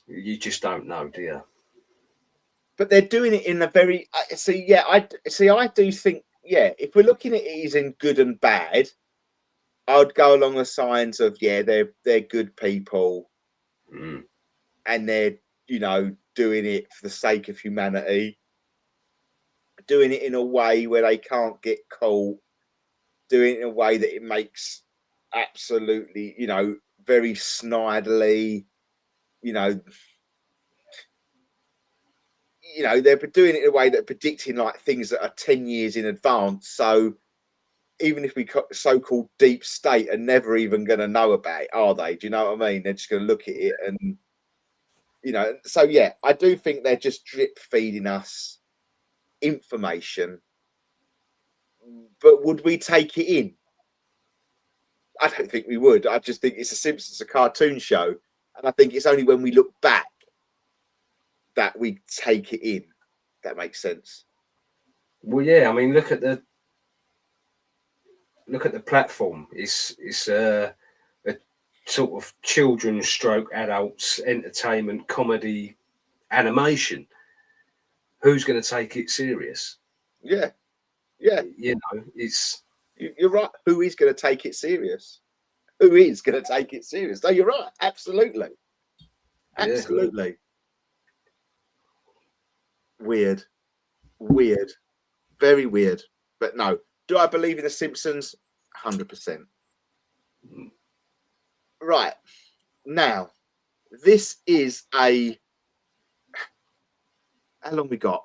You just don't know, do you? But they're doing it in a very I do think, if we're looking at it as in good and bad, I would go along the signs of they're good people, and they're doing it for the sake of humanity. doing it in a way where they can't get caught, doing it in a way that it makes absolutely, very snidely, they're doing it in a way that predicting like things that are 10 years in advance. So even if we so-called deep state are never even going to know about it, are they? Do you know what I mean? They're just going to look at it and, so yeah, I do think they're just drip feeding us information. But would we take it in? I don't think we would. I just think it's a Simpsons, a cartoon show. And I think it's only when we look back that we take it in. That makes sense. Well, yeah, I mean, look at the platform. It's a sort of children's stroke adults entertainment comedy animation. Who's going to take it serious? Yeah. It's you're right. Who is going to take it serious? Who is going to take it serious? No, you're right. Absolutely. Weird, very weird. But no, do I believe in the Simpsons? 100%. Right now, this is how long we got?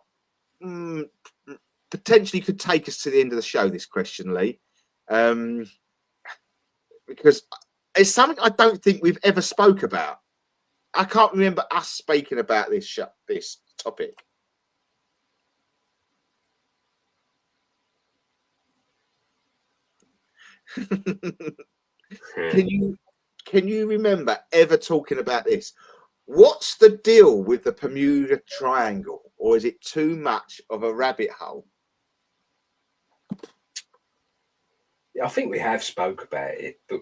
Potentially could take us to the end of the show, this question, Lee, because it's something I don't think we've ever spoke about. I can't remember us speaking about this topic. Can you remember ever talking about this? What's the deal with the Bermuda Triangle, or is it too much of a rabbit hole? I think we have spoke about it, but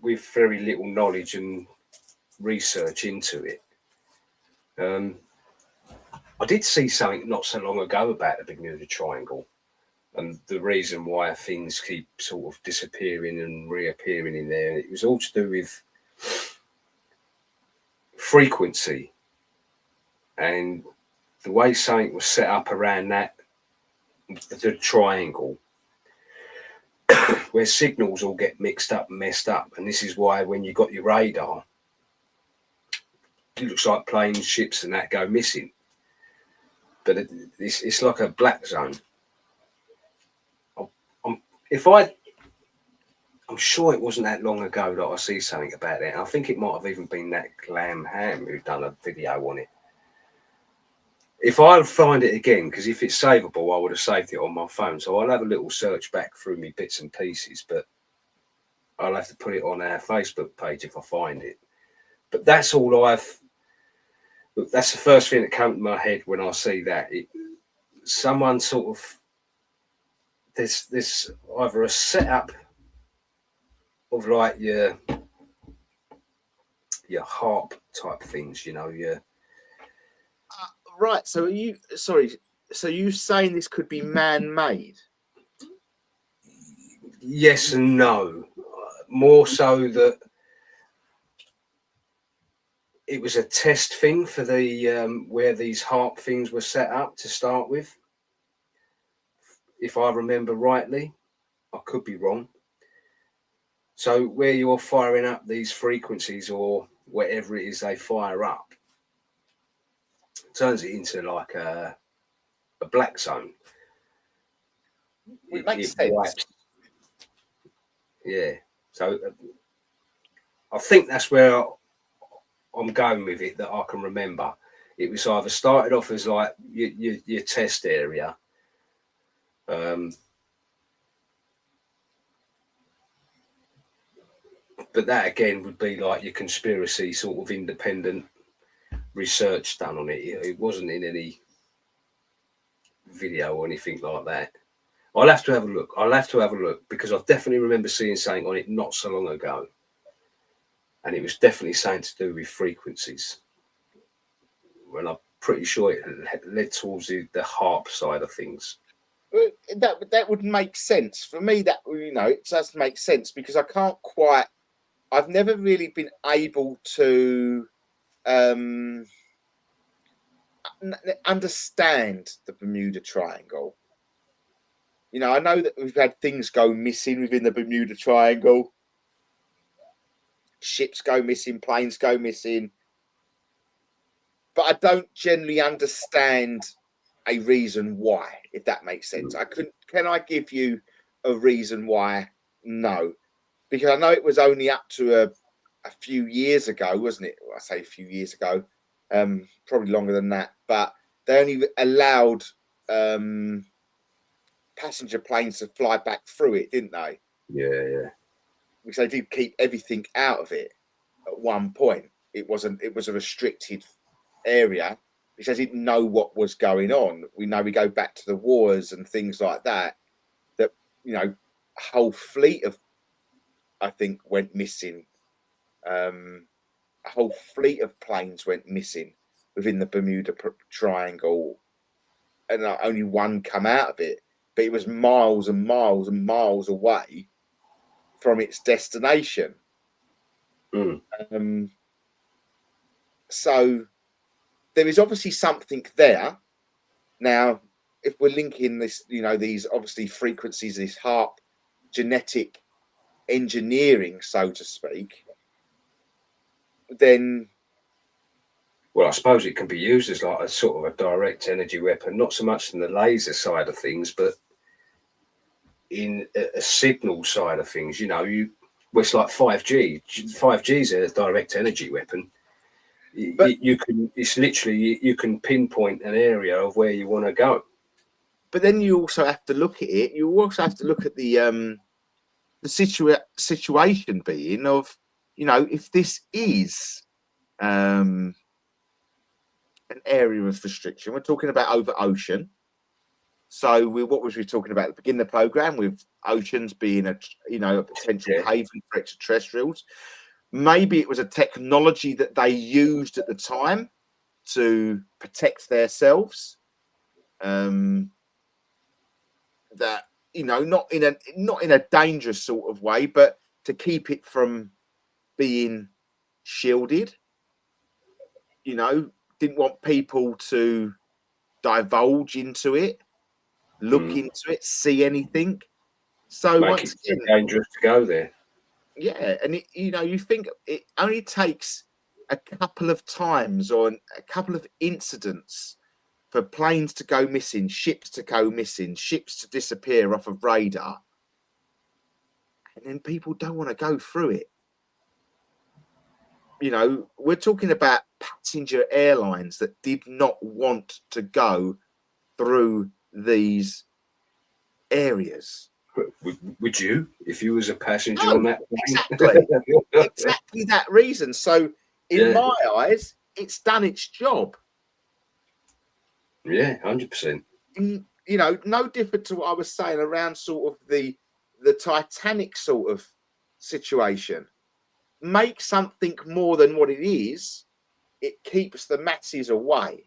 with very little knowledge and research into it. I did see something not so long ago about the Bermuda Triangle and the reason why things keep sort of disappearing and reappearing in there. It was all to do with frequency and the way something was set up around that, the triangle, where signals all get mixed up and messed up. And this is why when you got your radar, it looks like planes, ships and that go missing. But it's like a black zone. I'm sure it wasn't that long ago that I see something about it. I think it might have even been that Glam Ham who done a video on it. If I find it again, because if it's savable, I would have saved it on my phone. So I'll have a little search back through me bits and pieces, but I'll have to put it on our Facebook page if I find it. But that's all that's the first thing that came to my head when I see that. Someone sort of, there's either a setup of like your harp type things, Right. So so you saying this could be man-made? Yes and no. More so that it was a test thing for the where these harp things were set up to start with. If I remember rightly, I could be wrong. So where you're firing up these frequencies or whatever it is they fire up, turns it into like a black zone. It makes sense. Wipes. Yeah. So I think that's where I'm going with it, that I can remember. It was either started off as like your test area. But that again would be like your conspiracy sort of independent research done on it. It wasn't in any video or anything like that. I'll have to have a look because I definitely remember seeing something on it not so long ago. And it was definitely something to do with frequencies. And I'm pretty sure it led towards the harp side of things. That would make sense. For me, that, it does make sense because I've never really been able to understand the Bermuda Triangle. You know, I know that we've had things go missing within the Bermuda Triangle. Ships go missing, planes go missing. But I don't generally understand a reason why, if that makes sense. Can I give you a reason why? No. Because I know it was only up to a few years ago, wasn't it? Well, I say a few years ago, probably longer than that. But they only allowed passenger planes to fly back through it, didn't they? Yeah. Because they did keep everything out of it at one point. It was a restricted area because they didn't know what was going on. We know we go back to the wars and things like that. That, you know, a whole fleet of, I think, went missing. A whole fleet of planes went missing within the Bermuda Triangle, and only one come out of it. But it was miles and miles and miles away from its destination. So there is obviously something there. Now, if we're linking this, you know, these obviously frequencies, this HAARP genetic engineering, so to speak, then, well, I suppose it can be used as like a sort of a direct energy weapon, not so much in the laser side of things, but in a signal side of things. You know, it's like 5G. 5G is a direct energy weapon. But you can pinpoint an area of where you want to go. But then you also have to look at it. You also have to look at the situation being of, you know, if this is an area of restriction, we're talking about over ocean. So what was we talking about at the beginning of the program, with oceans being a potential haven for extraterrestrials? Maybe it was a technology that they used at the time to protect themselves. That, you know, not in a dangerous sort of way, but to keep it from being shielded. You know, didn't want people to divulge into it, look into it, see anything. So once again, dangerous to go there. Yeah, and you think it only takes a couple of times or a couple of incidents for planes to go missing, ships to go missing, ships to disappear off of radar, and then people don't want to go through it. You know, we're talking about passenger airlines that did not want to go through these areas. Would you, if you was a passenger on that plane? Exactly that reason. So in my eyes, it's done its job. Yeah, 100%. You know, no different to what I was saying around sort of the Titanic sort of situation. Make something more than what it is. It keeps the masses away.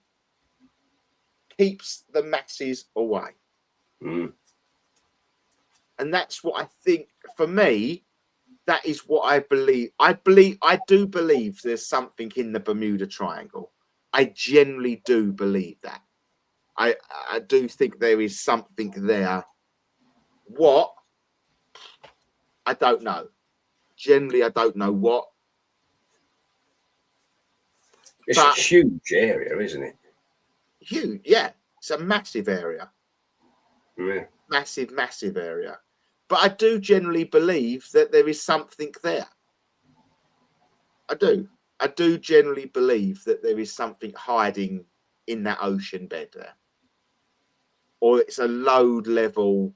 Keeps the masses away. And that's what I think, for me, that is what I believe. I do believe there's something in the Bermuda Triangle. I generally do believe that. I do think there is something there. What? I don't know. Generally, I don't know what. It's a huge area, isn't it? Huge, yeah. It's a massive area. Yeah. Massive area. But I do generally believe that there is something there. I do generally believe that there is something hiding in that ocean bed there. Or it's a low level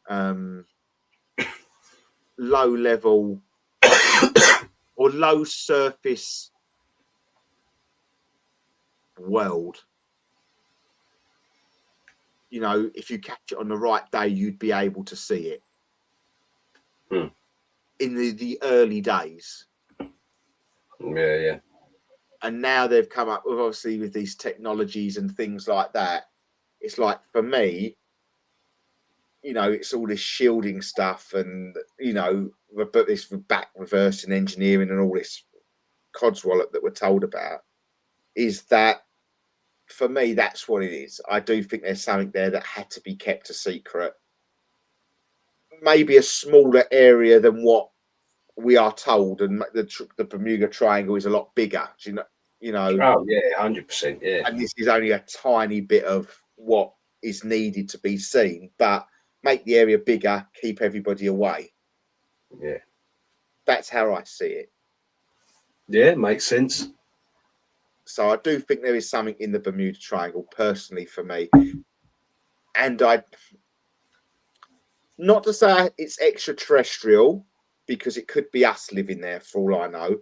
or low surface world. You know, if you catch it on the right day, you'd be able to see it. In the early days. Yeah. And now they've come up with, obviously, with these technologies and things like that. It's like, for me, you know, it's all this shielding stuff and, you know, but this back reversing engineering and all this codswallop that we're told about, is that for me, that's what it is. I do think there's something there that had to be kept a secret. Maybe a smaller area than what we are told, and the Bermuda Triangle is a lot bigger. You know. Oh yeah, 100%. Yeah, And this is only a tiny bit of what is needed to be seen, but make the area bigger, keep everybody away. yeah, That's how I see it. yeah. Makes sense. So I do think there is something in the Bermuda Triangle, personally, for me. And not to say it's extraterrestrial, because it could be us living there for all I know.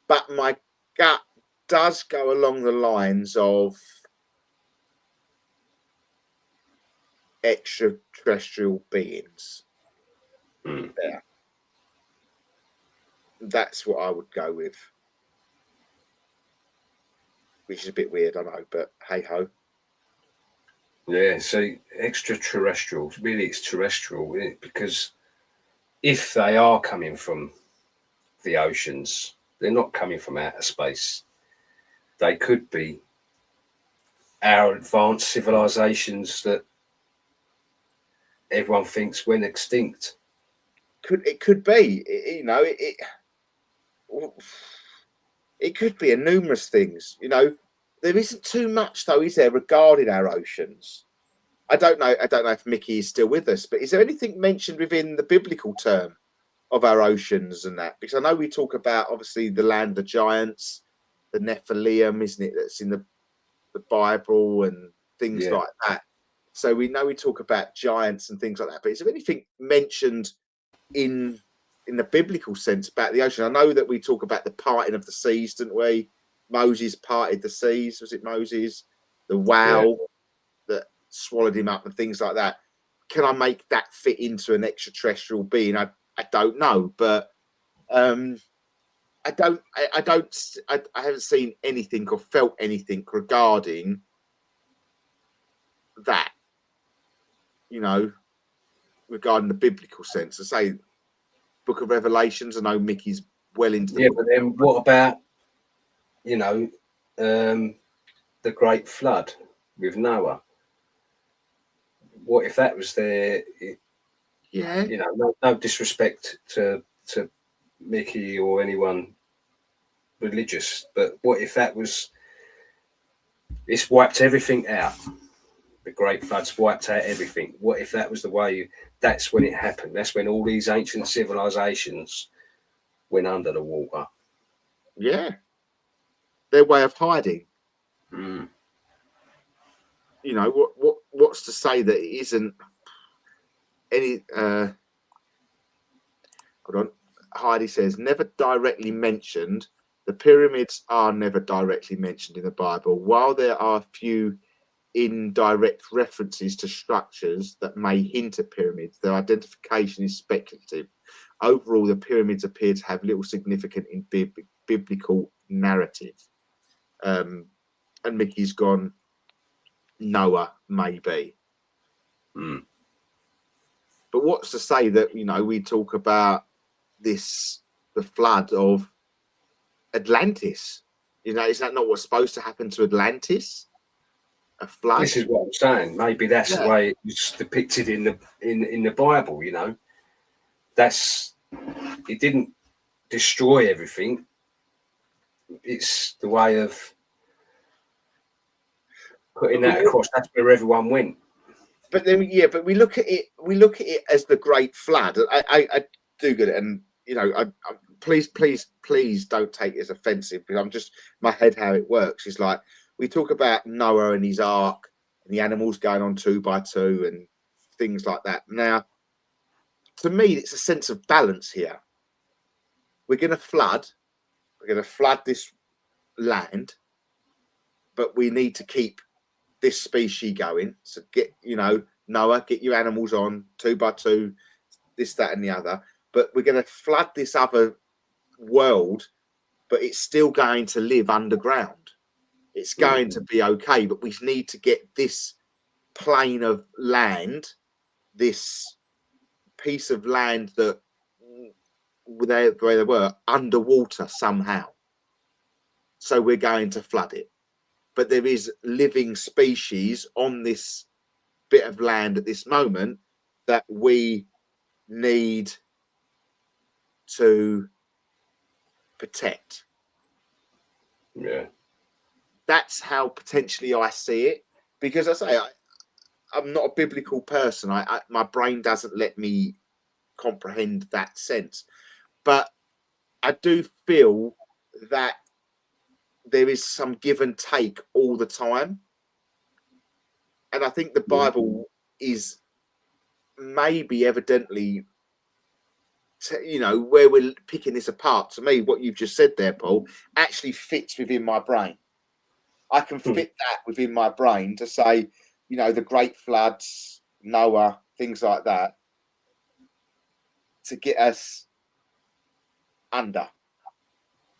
But my gut does go along the lines of extraterrestrial beings. There. That's what I would go with. Which is a bit weird, I know, but hey ho. Yeah, so extraterrestrial, really it's terrestrial, isn't it? Because if they are coming from the oceans, they're not coming from outer space. They could be our advanced civilizations that everyone thinks went extinct. It could be, it could be a numerous things. There isn't too much though, is there, regarding our oceans? I don't know if Mickey is still with us, but is there anything mentioned within the biblical term of our oceans and that? Because I know we talk about obviously the land of the giants, the Nephilim, isn't it? That's in the Bible and things like that. So we know we talk about giants and things like that, but is there anything mentioned in the biblical sense about the ocean? I know that we talk about the parting of the seas, didn't we? Moses parted the seas. Was it Moses? The whale that swallowed him up and things like that. Can I make that fit into an extraterrestrial being? I don't know, but I haven't seen anything or felt anything regarding that, regarding the biblical sense. I say Book of Revelations, I know Mickey's well into the book. But then what about the Great Flood with Noah? What if that was there? No disrespect to Mickey or anyone religious, but what if that was? It's wiped everything out. The Great Flood's wiped out everything. What if that was the way? That's when it happened. That's when all these ancient civilizations went under the water. Yeah, their way of hiding. What's to say that it isn't any? Hold on. Heidi says never directly mentioned. The pyramids are never directly mentioned in the Bible. While there are a few indirect references to structures that may hint at pyramids, their identification is speculative. Overall, the pyramids appear to have little significance in biblical narrative. And Mickey's gone, Noah, maybe. But what's to say that, we talk about the flood of Atlantis? Is that not what's supposed to happen to Atlantis? A flood? This is what I'm saying. Maybe that's the way it's depicted in the Bible, It didn't destroy everything. It's the way of putting that across. That's where everyone went. But then, but we look at it. We look at it as the Great Flood. I do get it, and please don't take it as offensive, because I'm just my head how it works is like we talk about Noah and his ark and the animals going on 2 by 2 and things like that. Now, to me, it's a sense of balance here. We're going to flood this land, but we need to keep this species going. So get, Noah, get your animals on 2 by 2, this, that, and the other. But we're going to flood this other world, but it's still going to live underground. It's going to be okay, but we need to get this plane of land, this piece of land that where they were underwater somehow. So we're going to flood it. but there is living species on this bit of land at this moment that we need to protect. Yeah. That's how potentially I see it, because I say I'm not a biblical person. My brain doesn't let me comprehend that sense, but I do feel that there is some give and take all the time, and I think the Bible is maybe evidently, you know, where we're picking this apart. To me, what you've just said there, Paul, actually fits within my brain. I can fit that within my brain to say, you know, the great floods, Noah, things like that, to get us under,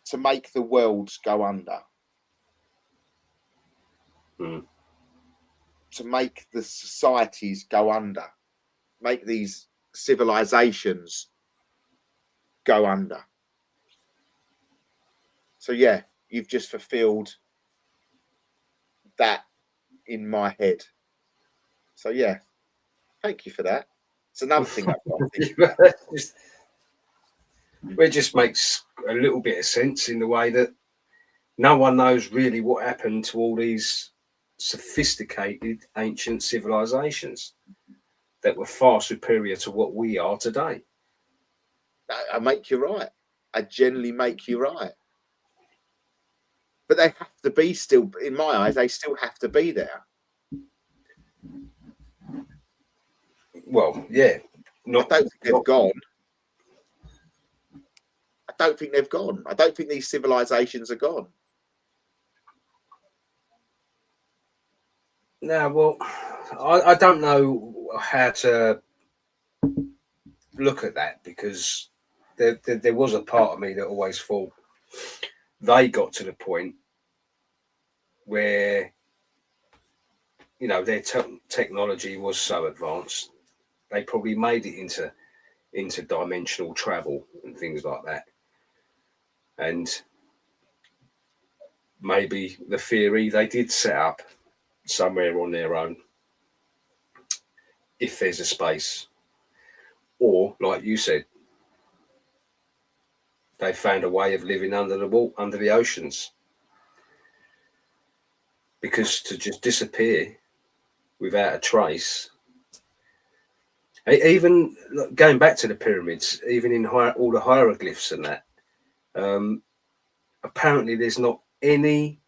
to make the world go under, to make the societies go under, make these civilizations go under. So yeah, you've just fulfilled that in my head. So yeah, thank you for that. It's another thing I've got to think about. It just makes a little bit of sense in the way that no one knows really what happened to all these sophisticated ancient civilizations that were far superior to what we are today. I make you right. I generally make you right. But they have to be still, in my eyes, they still have to be there. Well, yeah. I don't think they've gone. I don't think they've gone. I don't think these civilizations are gone. No, well, I don't know how to look at that, because there was a part of me that always thought they got to the point where, you know, their technology was so advanced, they probably made it into interdimensional travel and things like that. And maybe the theory, they did set up somewhere on their own, if there's a space, or like you said, they found a way of living under the oceans, because to just disappear without a trace, even going back to the pyramids, even in all the hieroglyphs and that, apparently there's not any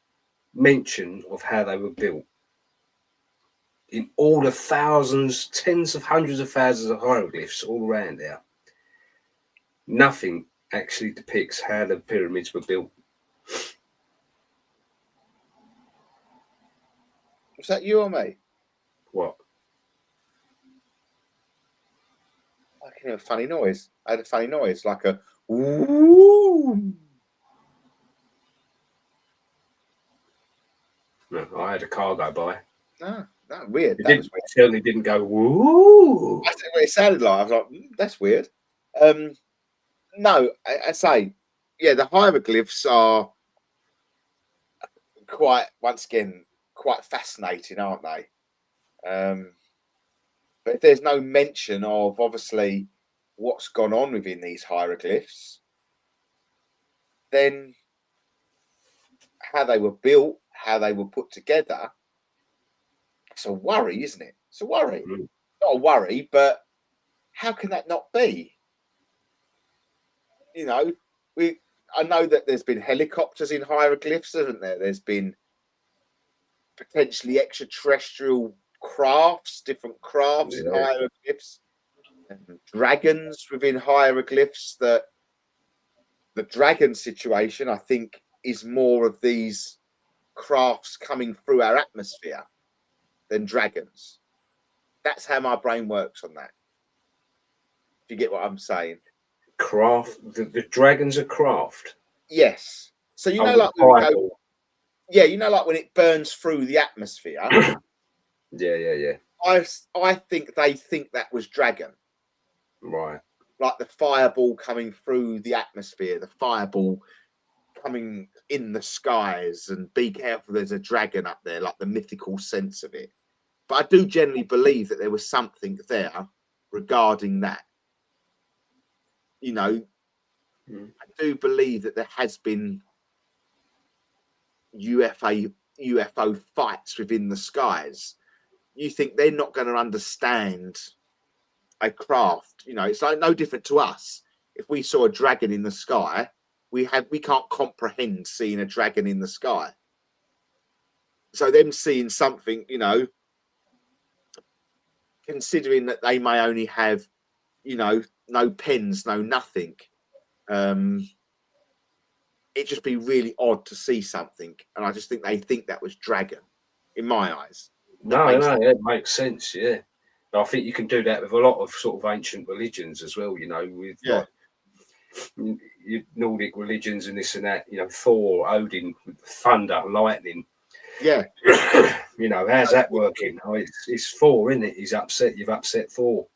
mention of how they were built. In all the thousands, tens of hundreds of thousands of hieroglyphs all around there, nothing actually depicts how the pyramids were built. Was that you or me? What? I can hear a funny noise. I had a funny noise, like a woo. No, I had a car go by. No, weird. It certainly didn't go woo. That's what it sounded like. I was like, that's weird. No, I say, yeah, the hieroglyphs are quite, once again, quite fascinating, aren't they? But if there's no mention of, obviously, what's gone on within these hieroglyphs, then how they were built, how they were put together, it's a worry, isn't it? It's a worry. Not a worry, but how can that not be? You know, I know that there's been helicopters in hieroglyphs, hasn't there? There's been potentially extraterrestrial crafts, different crafts in hieroglyphs, and dragons within hieroglyphs. That the dragon situation, I think, is more of these crafts coming through our atmosphere than dragons. That's how my brain works on that. Do you get what I'm saying? Craft. The dragons are craft. Yes. So you know, like when we go, yeah, you know, like when it burns through the atmosphere. Yeah. I think they think that was dragon. Right. Like the fireball coming through the atmosphere, the fireball coming in the skies and be careful, there's a dragon up there, like the mythical sense of it. But I do generally believe that there was something there regarding that. You know, I do believe that there has been UFO fights within the skies. You think they're not going to understand a craft? You know, it's like no different to us. If we saw a dragon in the sky, we can't comprehend seeing a dragon in the sky. So them seeing something, you know, considering that they may only have, you know, no pens, no nothing, it'd just be really odd to see something. And I just think they think that was dragon, in my eyes. It makes sense, yeah. But I think you can do that with a lot of sort of ancient religions as well, you know, with like Nordic religions and this and that, you know, Thor, Odin, thunder, lightning. Yeah. You know, how's that working? Oh, it's Thor, isn't it? He's upset. You've upset Thor.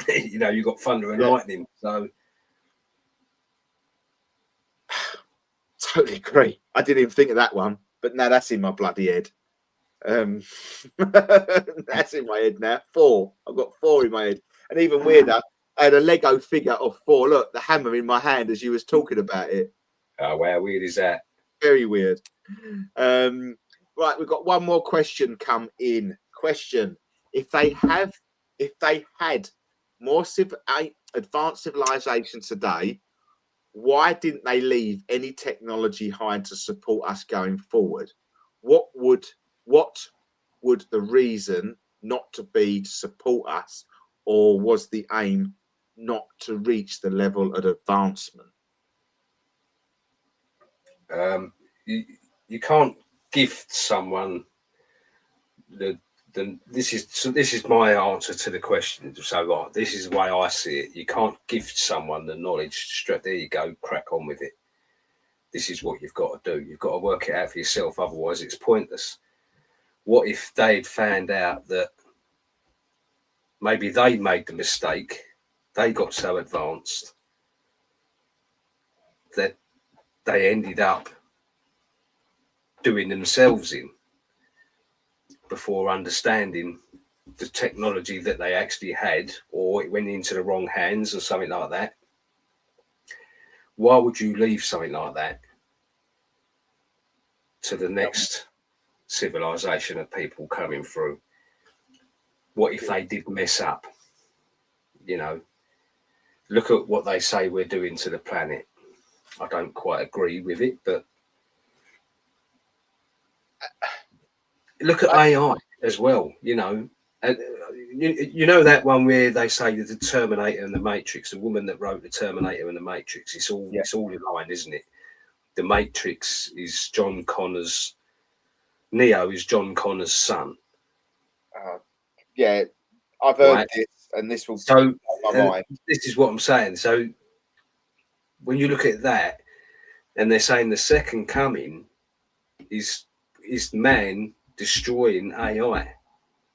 You know, you've got thunder and lightning. So totally agree. I didn't even think of that one, but now that's in my bloody head. That's in my head now. 4. I've got 4 in my head. And even weirder, I had a Lego figure of 4. Look, the hammer in my hand as you was talking about it. Oh, how weird is that? Very weird. Right, we've got one more question come in. Question: If they had more advanced civilization today, why didn't they leave any technology behind to support us going forward? What would the reason not to be to support us, or was the aim not to reach the level of advancement? You can't gift someone this is my answer to the question. So right, this is the way I see it. You can't gift someone the knowledge straight there you go, crack on with it. This is what you've got to do. You've got to work it out for yourself, otherwise it's pointless. What if they'd found out that maybe they made the mistake, they got so advanced that they ended up doing themselves in before understanding the technology that they actually had, or it went into the wrong hands or something like that? Why would you leave something like that to the next civilization of people coming through? What if they did mess up? You know, look at what they say we're doing to the planet. I don't quite agree with it, but look at AI as well, you know. And you know that one where they say that the Terminator and the Matrix, the woman that wrote the Terminator and the Matrix, it's all in line, isn't it? The Matrix is John Connor's, Neo is John Connor's son. Yeah, I've heard this, and this will so my mind. This is what I'm saying. So when you look at that, and they're saying the second coming is man destroying AI,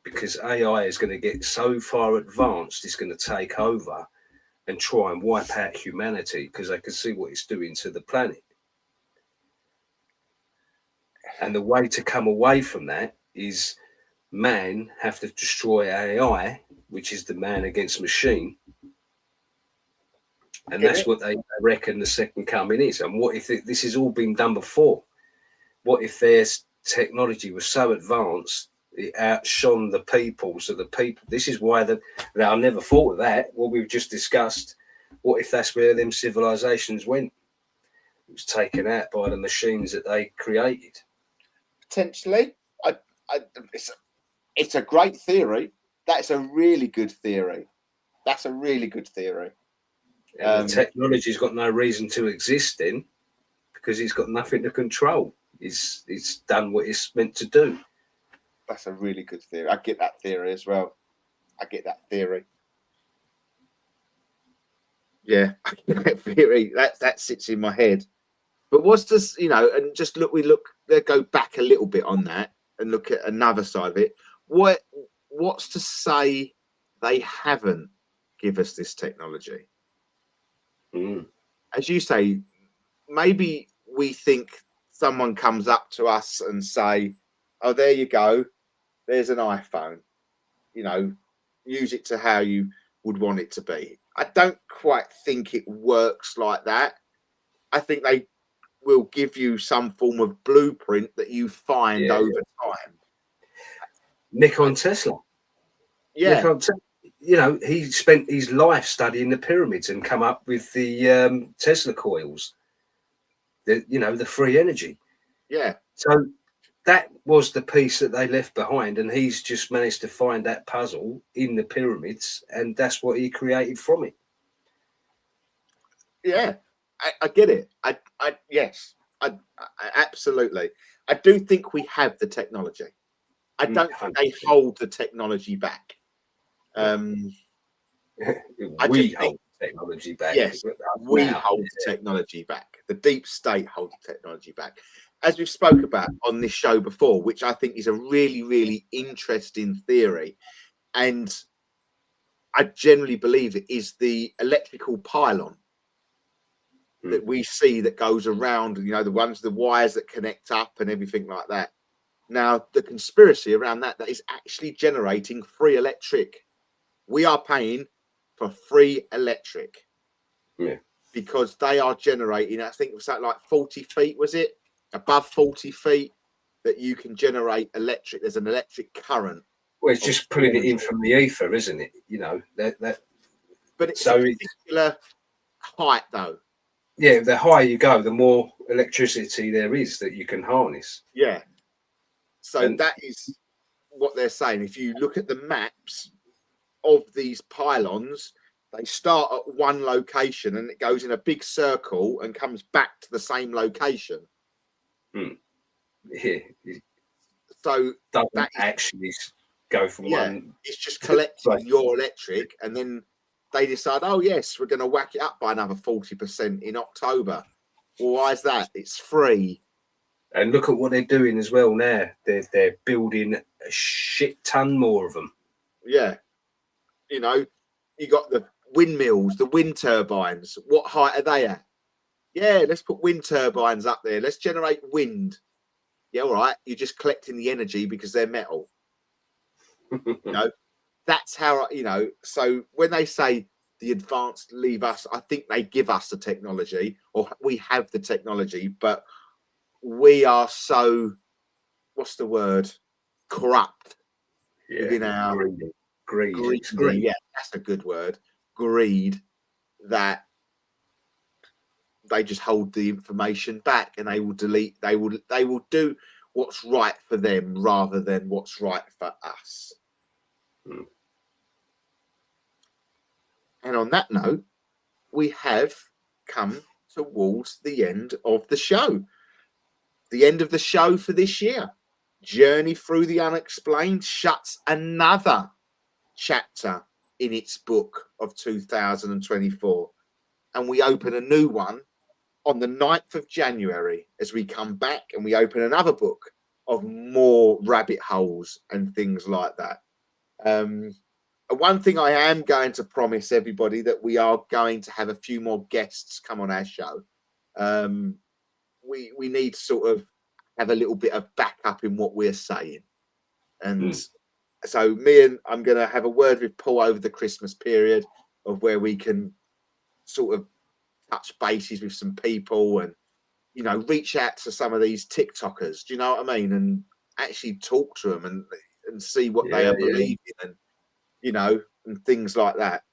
because AI is going to get so far advanced, it's going to take over and try and wipe out humanity, because they can see what it's doing to the planet. And the way to come away from that is man have to destroy AI, which is the man against machine. And that's what they reckon the second coming is. And what if this has all been done before? What if their technology was so advanced it outshone the people? So the people, this is why I never thought of that, what we've just discussed. What if that's where them civilizations went? It was taken out by the machines that they created. Potentially. It's a great theory. That's a really good theory. And the technology's got no reason to exist then, because it's got nothing to control. It's done what it's meant to do. That's a really good theory. I get that theory as well. Yeah, I get that theory. That sits in my head. But what's this, you know, and just go back a little bit on that and look at another side of it. What's to say they haven't give us this technology? As you say, maybe we think someone comes up to us and say, "Oh, there you go. There's an iPhone. You know, use it to how you would want it to be." I don't quite think it works like that. I think they will give you some form of blueprint that you find over time. Nikola Tesla. Yeah, Nikola you know, he spent his life studying the pyramids and come up with the Tesla coils. The free energy. yeah, So that was the piece that they left behind, and he's just managed to find that puzzle in the pyramids, and that's what he created from it. yeah. I get it. Yes, I absolutely. I do think we have the technology. I don't think they hold the technology back. We hold technology back. Yes, we hold the technology back. The deep state holds the technology back. As we've spoke about on this show before, which I think is a really, really interesting theory, and I generally believe it is the electrical pylon that we see that goes around, the wires that connect up and everything like that. Now, the conspiracy around that is actually generating free electric. We are paying for free electric. Yeah. Because they are generating, I think it was something like 40 feet, was it? Above 40 feet that you can generate electric. There's an electric current. Well, it's just pulling it in from the ether, isn't it? But it's a particular height, though. Yeah, the higher you go, the more electricity there is that you can harness. Yeah. So that is what they're saying. If you look at the maps of these pylons, they start at one location and it goes in a big circle and comes back to the same location. Yeah. So that actually go from one. It's just collecting your electric, and then they decide, oh yes, we're going to whack it up by another 40% in October. Well, why is that? It's free. And look at what they're doing as well now. They're building a shit ton more of them. Yeah. You got the windmills, the wind turbines. What height are they at? Yeah, let's put wind turbines up there. Let's generate wind. Yeah, all right. You're just collecting the energy because they're metal. That's how, so when they say the advanced leave us, I think they give us the technology, or we have the technology, but we are so, what's the word? Corrupt within our greed. Yeah, that's a good word. Greed, that they just hold the information back and they will delete. They will do what's right for them rather than what's right for us. And on that note, we have come towards the end of the show. The end of the show for this year. Journey Through the Unexplained shuts another chapter in its book of 2024. And we open a new one on the 9th of January as we come back and we open another book of more rabbit holes and things like that. One thing I am going to promise everybody, that we are going to have a few more guests come on our show. We need to sort of have a little bit of backup in what we're saying. And so I'm going to have a word with Paul over the Christmas period of where we can sort of touch bases with some people and, reach out to some of these TikTokers. Do you know what I mean? And actually talk to them and see what they are believing and, and things like that.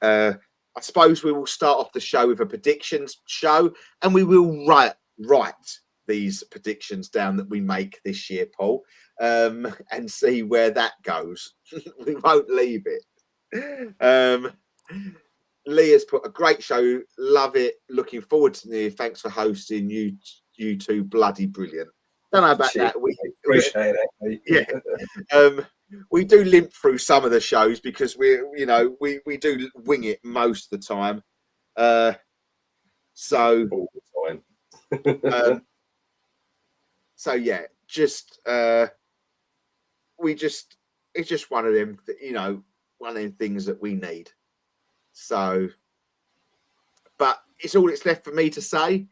I suppose we will start off the show with a predictions show, and we will write these predictions down that we make this year, Paul, and see where that goes. We won't leave it. Lee has put a great show. Love it. Looking forward to it. Thanks for hosting. You two bloody brilliant. Don't know about that. We appreciate that, mate. Yeah. We do limp through some of the shows because we do wing it most of the time. So all the time. So yeah, it's just one of them, one of them things that we need. So, but it's all that's left for me to say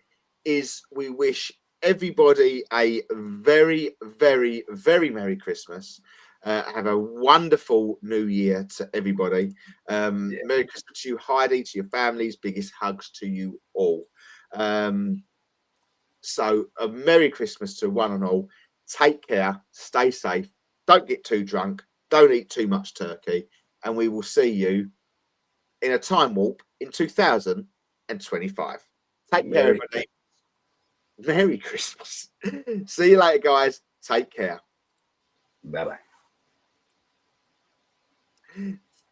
is we wish everybody a very, very, very Merry Christmas. Have a wonderful New Year to everybody. Merry Christmas to you, Heidi, to your families. Biggest hugs to you all. So a Merry Christmas to one and all. Take care. Stay safe. Don't get too drunk. Don't eat too much turkey. And we will see you in a time warp in 2025. Take care, everybody. Merry Christmas. See you later, guys. Take care. Bye-bye.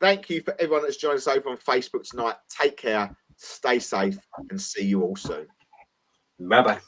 Thank you for everyone that's joined us over on Facebook tonight. Take care, stay safe, and see you all soon. Bye-bye.